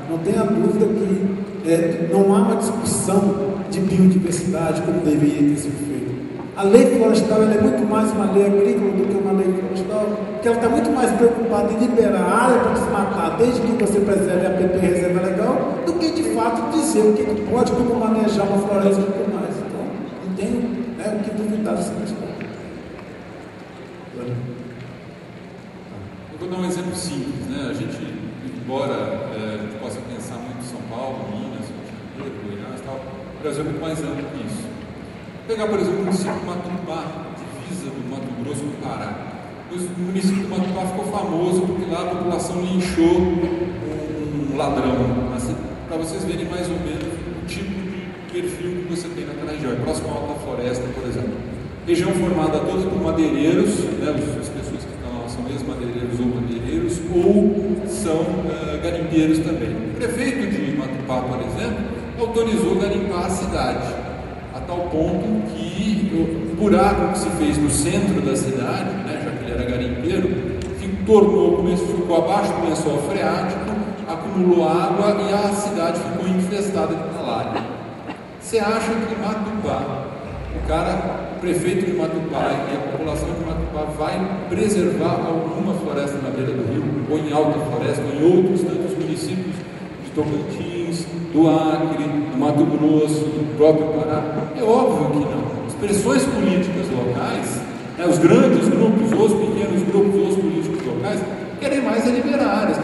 Não tenha dúvida que não há uma discussão de biodiversidade como deveria ter sido feito. A lei florestal ela é muito mais uma lei agrícola do que uma lei florestal, porque ela está muito mais preocupada em liberar a área para desmatar, desde que você preserve a PP reserva legal, do que de fato dizer o que pode, como manejar uma floresta e tudo mais. Então, não tenho o que duvidar dessa questão. Eu vou dar um exemplo simples, né? A gente, embora a gente possa pensar muito em São Paulo, Minas, Rio de Janeiro, Goiás e tal, o Brasil é muito mais amplo que isso. Vou pegar, por exemplo, o município de Matupá, divisa do Mato Grosso com o Pará. O município de Matupá ficou famoso porque lá a população linchou um ladrão, para vocês verem mais ou menos o tipo de perfil que você tem naquela região. É próximo à Alta Floresta, por exemplo. Região formada toda por madeireiros, né? As pessoas que estão lá são ex-madeireiros ou madeireiros, ou são garimpeiros também. O prefeito de Matupá, por exemplo, autorizou garimpar a cidade, a tal ponto que o buraco que se fez no centro da cidade, né, já que ele era garimpeiro, ficou abaixo do lençol freático, acumulou água e a cidade ficou infestada de malária. Você acha que Matupá, o prefeito de Matupá e a população de Matupá vai preservar alguma floresta na beira do rio, ou em Alta Floresta, ou em outros tantos municípios de Tocantins, do Acre, do Mato Grosso, do próprio Pará? É óbvio que não. As pressões políticas locais, os grandes grupos, ou os pequenos grupos, ou os políticos locais, querem mais liberar áreas,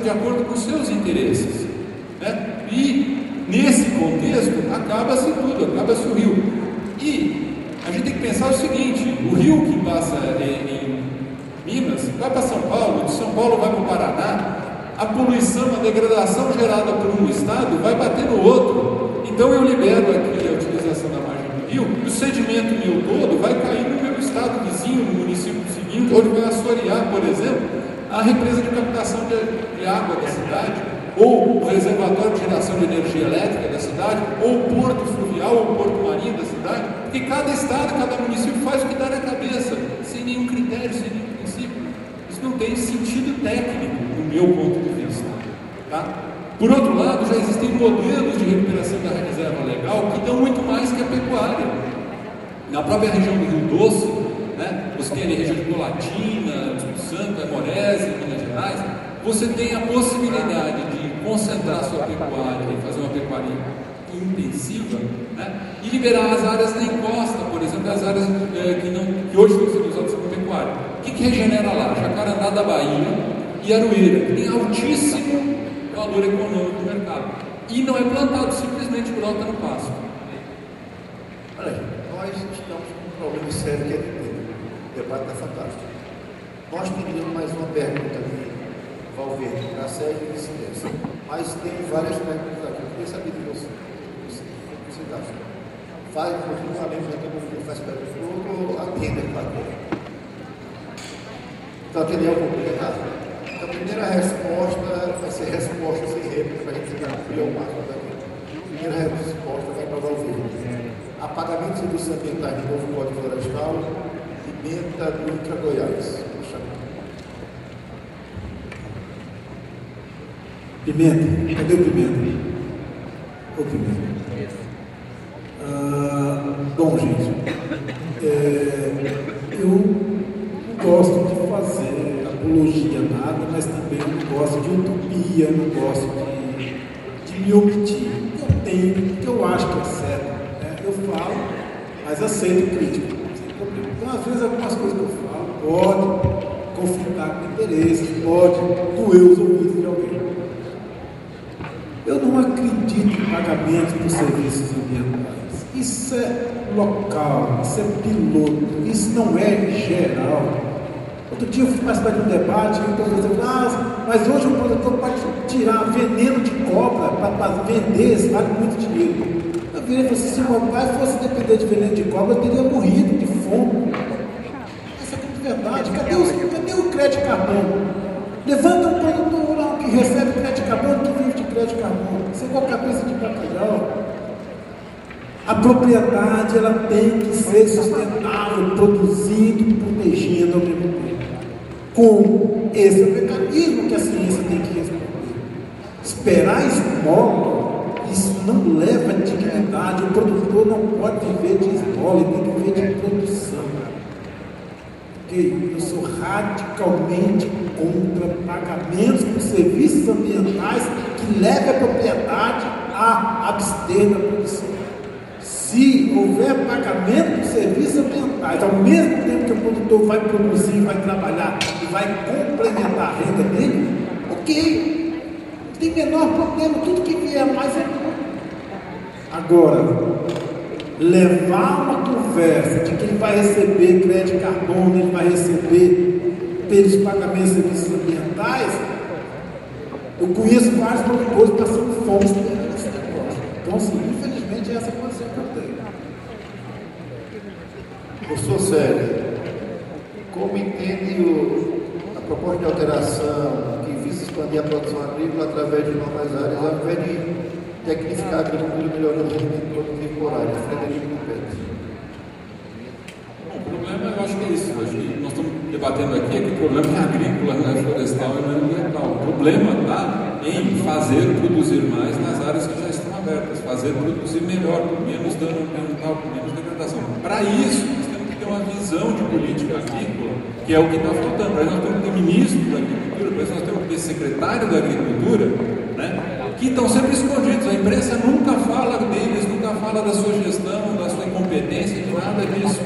de acordo com os seus interesses. E, nesse contexto, acaba-se tudo, acaba-se o rio. E a gente tem que pensar o seguinte: o rio que passa em Minas vai para São Paulo, de São Paulo vai para o Paraná, a poluição, a degradação gerada por um estado vai bater no outro. Então eu libero aqui a utilização recuperação da margem do rio, e o sedimento meu todo vai cair no meu estado vizinho, no município seguinte, onde vai assorear, por exemplo, a represa de captação de água da cidade, ou o reservatório de geração de energia elétrica da cidade, ou o porto fluvial, ou o porto marinho da cidade, porque cada estado, cada município faz o que dá na cabeça, sem nenhum critério, sem nenhum princípio. Isso não tem sentido técnico, do meu ponto de vista. Tá? Por outro lado, já existem modelos de recuperação da reserva legal que dão muito mais que a pecuária. Na própria região do Rio Doce, né, você tem ali a região de Colatina, Espírito Santo, Amorese, Minas Gerais, você tem a possibilidade de concentrar sua pecuária e fazer uma pecuária intensiva, né, e liberar as áreas da encosta, por exemplo, as áreas que hoje estão sendo usadas como pecuária. O que regenera lá? Jacarandá da Bahia e Aroeira, que tem altíssimo valor econômico do mercado. E não é plantado, simplesmente brota no pasto. Olha aí, nós estamos com um problema sério que é de tempo. O debate está fantástico. Nós teríamos mais uma pergunta aqui, Valverde, para a série de vice-versa. Mas tem várias perguntas aqui. Eu queria saber de você. O que você está achando? Faz, eu falei, já tem um faz perguntas para o outro, ou atenda para ele. Então, atender um pouco errado. A primeira resposta vai ser resposta sem réplica, para a gente cumprir o máximo daqui. A primeira resposta vai para o Valverde. Apagamento de serviços ambientais de novo Código Florestal, Pimenta do Ultra Goiás. Pimenta, cadê o Pimenta? O Pimenta. Bom, gente, eu não gosto de fazer apologia a nada, mas também não gosto de utopia, não gosto de me omitir. Eu tenho, porque eu acho que é certo, né? Eu falo, mas aceito crítica, sem problema. Então, às vezes, algumas coisas que eu falo pode conflitar com interesses, pode doer os ouvidos de alguém. Eu não acredito em pagamento por serviços ambientais. Isso é local, isso é piloto, isso não é geral. Outro dia eu fui participar de um debate e então dizendo, mas hoje o produtor pode tirar veneno de cobra para vender, isso vale muito dinheiro. Eu virei e falei assim, se o meu pai fosse depender de veneno de cobra, eu teria morrido de fome. Essa é muito verdade. Cadê o crédito carbono? Levanta um produtor rural que recebe crédito carbono, que vive de crédito carbono. Você com a cabeça de bacalhau. A propriedade ela tem que ser sustentável, produzindo e protegendo ao mesmo tempo. Com esse é o mecanismo que a ciência tem que responder. Esperar esmola, isso não leva a dignidade. O produtor não pode viver de esmola, ele tem que viver de produção. Eu sou radicalmente contra pagamentos por serviços ambientais que levem a propriedade a abster da produção. Se houver pagamento por serviços ambientais, ao mesmo tempo que o produtor vai produzir, vai trabalhar e vai complementar a renda dele, ok, não tem menor problema, tudo que vier mais é bom. Agora, levar uma conversa de que ele vai receber crédito carbono, ele vai receber pelos pagamentos de serviços ambientais, eu conheço vários produtores passando fome nesse negócio. Então, assim, infelizmente, essa é a condição que eu tenho. Professor Sérgio, como entende a proposta de alteração que visa expandir a produção agrícola através de novas áreas, ao invés de tecnificar a agricultura melhorando o rendimento produtivo por área? Frederico Pérez. O problema, eu acho que é isso. Acho que nós estamos debatendo aqui que o problema é agrícola, não é florestal e não é ambiental. O problema está em fazer produzir mais nas áreas que já estão abertas, fazer produzir melhor, com menos dano ambiental, com menos degradação. Para isso, nós temos que ter uma visão de política agrícola, que é o que está faltando. Para isso nós temos que ter ministro da agricultura, para isso nós temos que ter secretário da agricultura, né, que estão sempre escondidos. A imprensa nunca fala deles, nunca fala da sua gestão, da sua incompetência, de nada disso.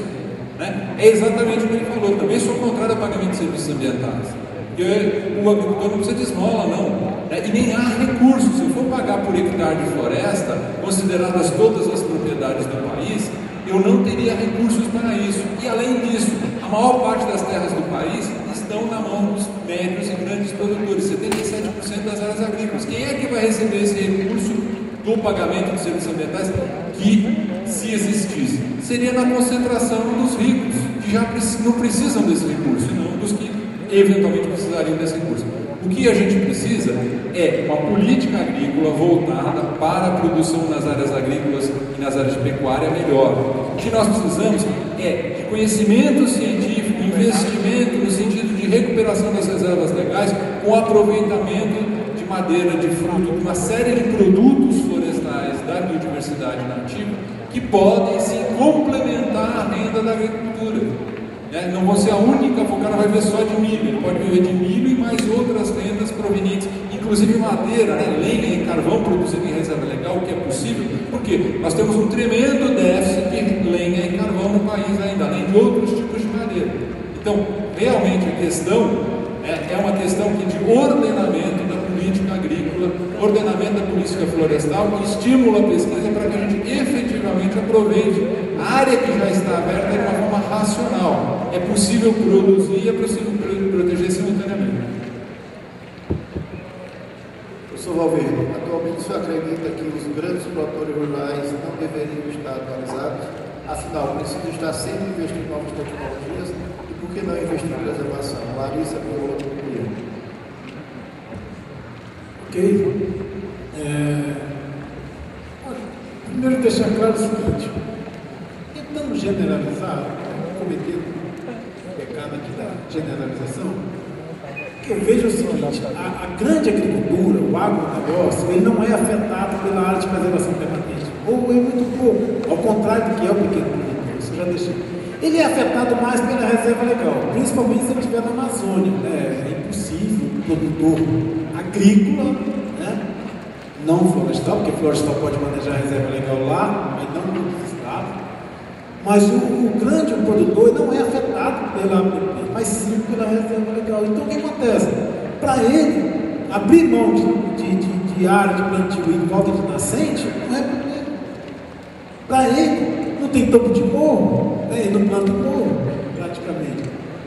Né? É exatamente o que ele falou. Também sou contrário ao pagamento de serviços ambientais. Porque o agricultor não precisa de esmola, não. Né? E nem há recursos. Se eu for pagar por hectare de floresta, consideradas todas as propriedades do país, eu não teria recursos para isso. E além disso, a maior parte das terras do país estão na mão dos médios e grandes produtores, 77% das áreas agrícolas. Quem é que vai receber esse recurso do pagamento de serviços ambientais? Que, se existe seria na concentração dos ricos, que já não precisam desse recurso, e não dos que eventualmente precisariam desse recurso. O que a gente precisa é uma política agrícola voltada para a produção nas áreas agrícolas e nas áreas de pecuária melhor. O que nós precisamos é de conhecimento científico, investimento no sentido de recuperação das reservas legais, com aproveitamento de madeira, de fruto, de uma série de produtos florestais da biodiversidade nativa que podem sim complementar a renda da agricultura. Não vou ser a única, o cara vai viver só de milho, ele pode viver de milho e mais outras rendas provenientes, inclusive madeira, lenha e carvão produzido em reserva legal, o que é possível, porque nós temos um tremendo déficit de lenha e carvão no país ainda, além de outros tipos de madeira. Então, realmente a questão é uma questão de ordenamento da política agrícola, ordenamento da política florestal, que estimula a pesquisa para que a gente efetivamente aproveite a área que já está aberta de uma forma racional. É possível produzir e é possível proteger simultaneamente. Professor Valverde, atualmente o senhor acredita que os grandes produtores rurais não deveriam estar atualizados? Afinal, precisam estar sempre investindo em novas tecnologias e por que não investir em preservação? Larissa, por outro dia. Ok. Primeiro deixar claro o seguinte, tentando generalizar, cometendo o pecado aqui da generalização, que eu vejo o seguinte, a grande agricultura, o agronegócio, ele não é afetado pela área de preservação permanente, ou é muito pouco, ao contrário do que é o pequeno produtor, isso eu já deixei. Ele é afetado mais pela reserva legal, principalmente se ele estiver na Amazônia, É impossível o produtor agrícola, não florestal, porque florestal pode manejar a reserva legal lá, mas não no estado. Mas o grande produtor não é afetado pela APP, mas sim pela reserva legal. Então o que acontece? Para ele, abrir mão de área de plantio em volta de nascente não é problema. Para ele, não tem topo de morro, ele não planta morro, praticamente.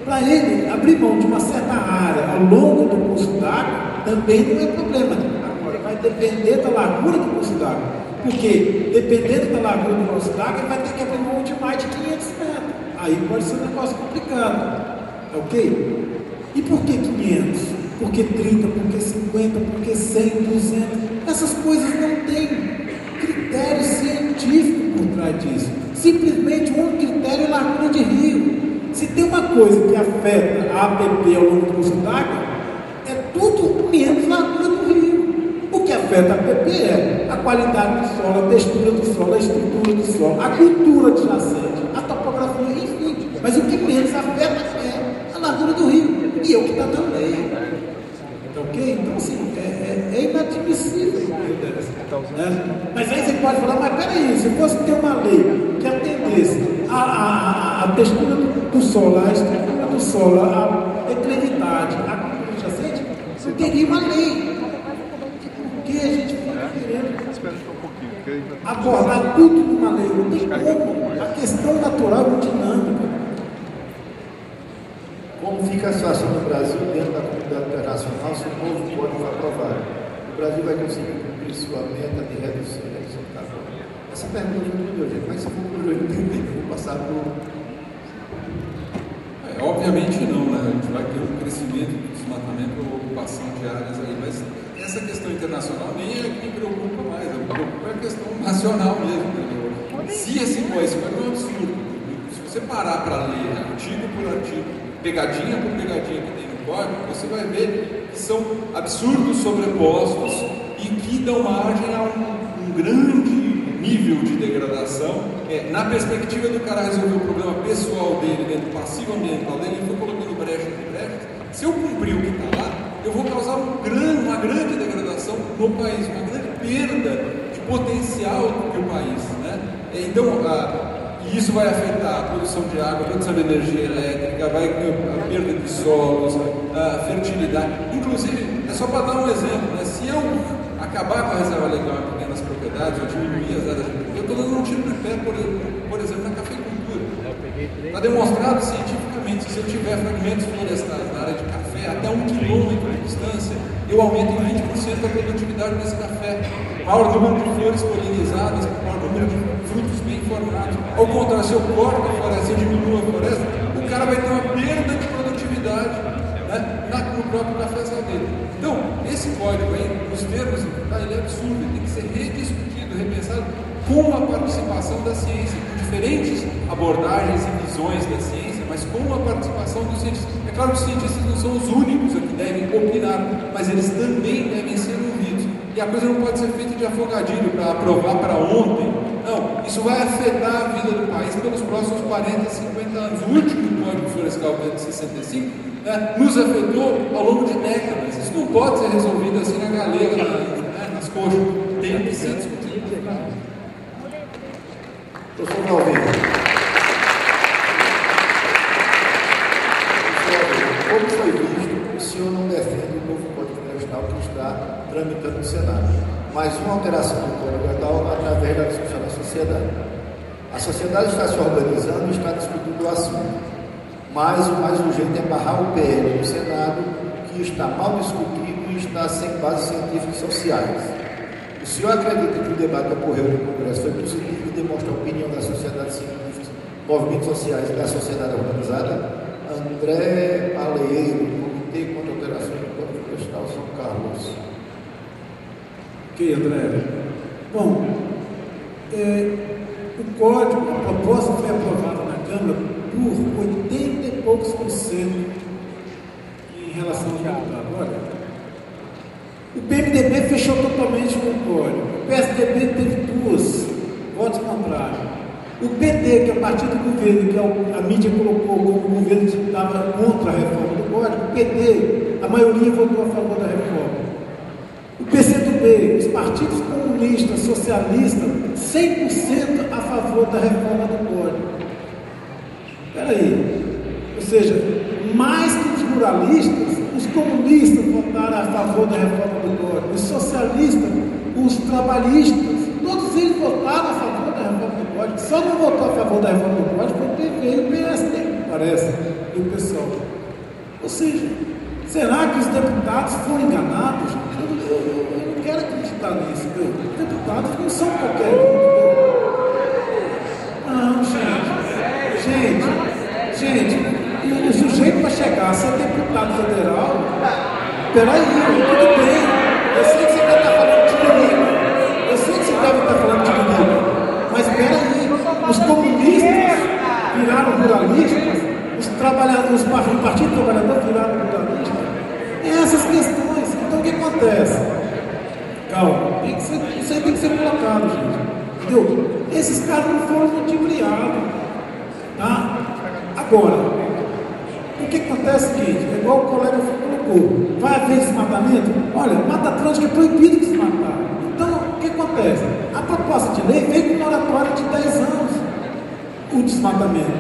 Para ele, abrir mão de uma certa área ao longo do curso d'água também não é problema. Vai depender da largura do curso d'água, porque dependendo da largura do curso d'água, ele vai ter que abrir mão de mais de 500 metros. Aí pode ser um negócio complicado, ok? E por que 500? Por que 30? Por que 50? Por que 100, 200? Essas coisas não têm critério científico por trás disso. Simplesmente um critério é largura de rio. Se tem uma coisa que afeta a APP ao longo do curso d'água, é tudo menos largura do rio. O que afeta a APP é a qualidade do solo, a textura do solo, a estrutura do solo, a cultura adjacente, a topografia, enfim. Mas o que menos afeta é a largura do rio. E é o que está na lei. Ok? Então, assim, é inadmissível uma coisa dessa. Mas aí você pode falar, mas peraí, se fosse ter uma lei que atendesse a textura do solo, a estrutura do solo, a declividade, a cultura adjacente, você teria uma lei. Porque a gente fica querendo abordar tudo numa lei. Não tem como. A questão natural é muito dinâmica. Como fica a situação do Brasil dentro da comunidade internacional se o novo código for aprovado? O Brasil vai conseguir cumprir sua meta de redução de carbono? Essa pergunta eu não entendi, mas se for por eu entender, eu vou passar por... Obviamente não, né? A gente vai ter um crescimento do desmatamento ou ocupação de áreas aí, mas essa questão internacional nem é que me preocupa mais, me preocupa a questão nacional mesmo. Né? Se esse código é um absurdo, se você parar para ler artigo por artigo, pegadinha por pegadinha que tem no código, você vai ver que são absurdos sobrepostos e que dão margem a um grande nível de degradação. Na perspectiva do cara resolver o problema pessoal dele, dentro do passivo ambiental dele, ele foi colocando brecha de brecha. Se eu cumprir o que está lá, eu vou causar uma grande degradação no país, uma grande perda de potencial do país. Né? Então, e isso vai afetar a produção de água, a produção de energia elétrica, a perda de solos, a fertilidade. Inclusive, é só para dar um exemplo, né? Se eu acabar com a reserva legal em pequenas propriedades, ou diminuir as áreas de agricultura, eu estou dando um tiro de pé, por exemplo, na cafeicultura. Está demonstrado cientificamente que se eu tiver fragmentos florestais na área de café, até 1 quilômetro de distância, eu aumento em 20% a produtividade desse café. Maior número de flores polinizadas, maior número de frutos bem formados. mato. Ao contrário, se eu corto a floresta, se eu diminuo a floresta, o cara vai ter uma perda de produtividade, né, no próprio cafezal dele. Então, esse código aí, os termos, ele é absurdo, ele tem que ser rediscutido, repensado com a participação da ciência, com diferentes abordagens e visões da ciência, mas com a participação dos cientistas. É claro que os cientistas não são os únicos a que devem opinar, mas eles também devem ser ouvidos. E a coisa não pode ser feita de afogadilho para aprovar para ontem. Não, isso vai afetar a vida do país pelos próximos 40, 50 anos. O último Código Florestal de 65 nos afetou ao longo de décadas. Isso não pode ser resolvido assim na galega, nas coxas. Tem que ser discutido. Professor Galvin, como foi visto, o senhor não defende o novo Código Florestal que está tramitando no Senado, mas uma alteração do Código Florestal através da discussão da sociedade. A sociedade está se organizando e está discutindo o assunto, mas o mais urgente é barrar o PL no Senado, que está mal discutido e está sem bases científicas e sociais. O senhor acredita que o debate que ocorreu no Congresso foi positivo e demonstra a opinião da sociedade científica, movimentos sociais e da sociedade organizada? André Aleiro, Comitê contra a Alteração do Código Florestal, São Carlos. Ok, André. Bom, o código, a proposta foi aprovada na Câmara por 80 e poucos % em relação aos deputados. Olha, o PMDB fechou totalmente com o código. O PSDB teve 2 votos contrários. O PT, que é o partido do governo, que a mídia colocou como o governo que estava contra a reforma do código, o PT, a maioria votou a favor da reforma. O PCdoB, os partidos comunistas, socialistas, 100% a favor da reforma do código. Espera aí. Ou seja, mais que os ruralistas, os comunistas votaram a favor da reforma do código, os socialistas, os trabalhistas, todos eles votaram a favor da reforma do código. Só não votou a favor da reforma do código foi o PV e o PSD, parece, e o pessoal. Ou seja, será que os deputados foram enganados? Eu não quero acreditar nisso. Os deputados não são qualquer um. Não, gente, o sujeito para chegar a ser deputado federal, peraí, tudo bem, eu sei que você deve estar falando de tiririca, mas peraí, os comunistas viraram ruralistas, os trabalhadores, o Partido Trabalhador viraram ruralistas, essas questões. Então o que acontece? Calma, isso aí tem que ser colocado, gente, entendeu? Esses caras não foram ludibriados, tá? Agora, o que acontece é o seguinte, é igual o colega colocou, vai haver desmatamento? Olha, Mata Atlântica é proibido desmatar. Então, o que acontece? A proposta de lei veio com uma moratória de 10 anos, o desmatamento.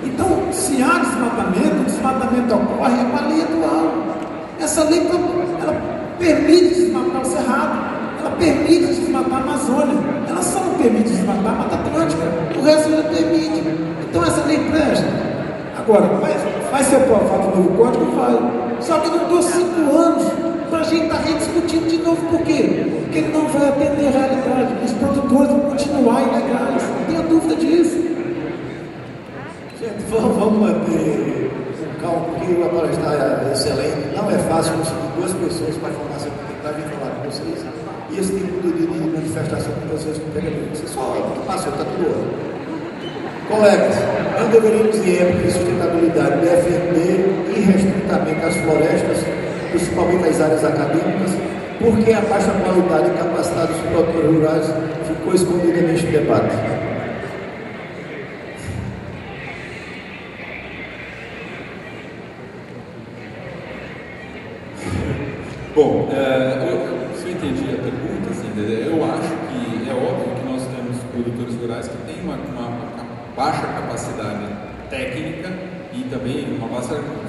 Então, se há desmatamento, o desmatamento ocorre é uma lei atual. Essa lei, ela permite desmatar o Cerrado, ela permite desmatar a Amazônia, ela só não permite desmatar a Mata Atlântica, o resto ela permite. Então, essa lei presta. Agora, vai ser aprovado o novo código? Vai. Só que não deu 5 anos para a gente estar rediscutindo de novo. Por quê? Porque ele não vai atender a realidade. Os produtores vão continuar ilegais. Não tenha dúvida disso. Gente, vamos manter calma, porque a palestra é excelente. Não é fácil conseguir 2 pessoas para formar essa comunidade e falar com vocês. E esse tipo de manifestação que vocês não pegam. Você só passou, está tudo outro. Colegas, não deveríamos, em época de sustentabilidade, defender irrestritamente as florestas, principalmente as áreas acadêmicas, porque a baixa qualidade e capacidade dos produtores rurais ficou escondida neste debate. Bom, se eu entendi a pergunta, assim, eu acho que é óbvio que nós temos produtores rurais que têm uma baixa capacidade técnica e também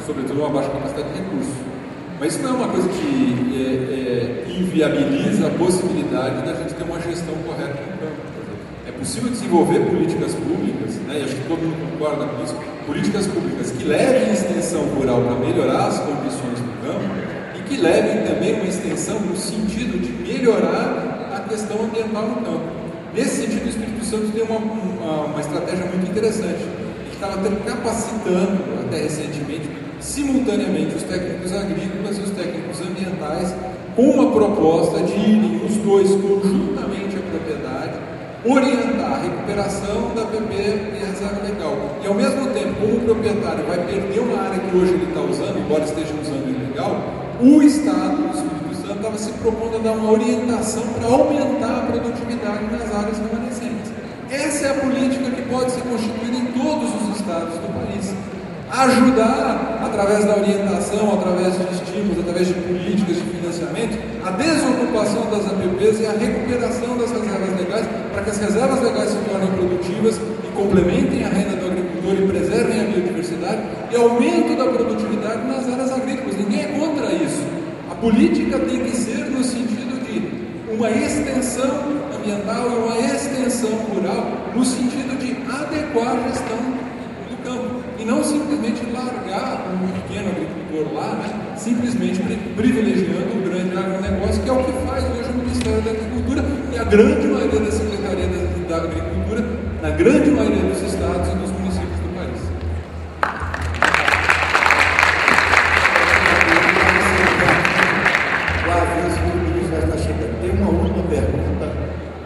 sobretudo uma baixa capacidade de recursos. Mas isso não é uma coisa que inviabiliza a possibilidade da gente ter uma gestão correta no campo. É possível desenvolver políticas públicas, né, e acho que todo mundo concorda com isso, políticas públicas que levem a extensão rural para melhorar as condições do campo e que levem também uma extensão no sentido de melhorar a questão ambiental no campo. Nesse sentido, o Espírito Santo tem uma estratégia muito interessante. Ele estava capacitando, até recentemente, simultaneamente, os técnicos agrícolas e os técnicos ambientais, com uma proposta de irem os dois conjuntamente à propriedade, orientar a recuperação da PP e a reserva legal. E ao mesmo tempo, como o proprietário vai perder uma área que hoje ele está usando, embora esteja usando ilegal, o Estado, o Espírito Santo, estava se propondo a dar uma orientação para aumentar a produtividade nas áreas remanescentes. Essa é a política que pode ser constituída em todos os estados do país. Ajudar, através da orientação, através de estímulos, através de políticas de financiamento, a desocupação das APPs e a recuperação das reservas legais, para que as reservas legais se tornem produtivas e complementem a renda do agricultor e preservem a biodiversidade e aumento da produtividade nas áreas agrícolas. Ninguém é contra isso. A política tem que ser no sentido de uma extensão ambiental e uma extensão rural, no sentido de adequar a gestão do campo. E não simplesmente largar um pequeno agricultor lá, né, simplesmente privilegiando o grande agronegócio, que é o que faz hoje o Ministério da Agricultura e a grande maioria da Secretaria da Agricultura, na grande maioria dos estados e dos municípios do país. Tem uma última pergunta,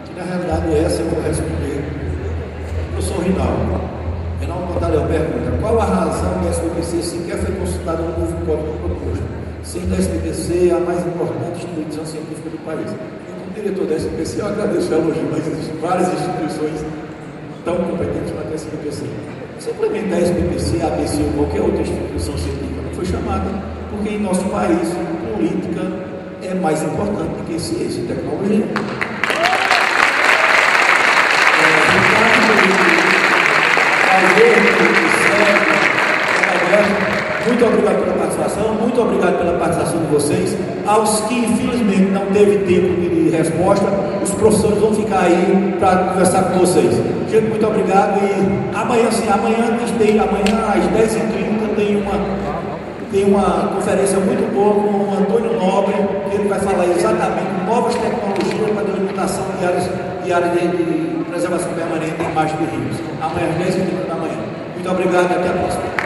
que na realidade essa eu vou responder. Professor Rinaldo. Reinaldo Montalhão pergunta: qual a razão da SBPC sequer foi consultada no novo código proposto? Sendo a SBPC a mais importante instituição científica do país. Como diretor da SBPC, eu agradeço o elogio, mas existem várias instituições tão competentes quanto a SBPC. Simplesmente a SBPC, a ABC ou qualquer outra instituição científica não foi chamada, porque em nosso país, política é mais importante do que ciência e tecnologia. Muito obrigado pela participação, muito obrigado pela participação de vocês. Aos que infelizmente não teve tempo de resposta, os professores vão ficar aí para conversar com vocês. Gente, muito obrigado e amanhã às 10h30 tem uma conferência muito boa com o Antônio Nobre, que ele vai falar exatamente novas tecnologias para a delimitação de áreas de preservação permanente em margem de rios. Amanhã às 10h30 da manhã. Muito obrigado e até a próxima.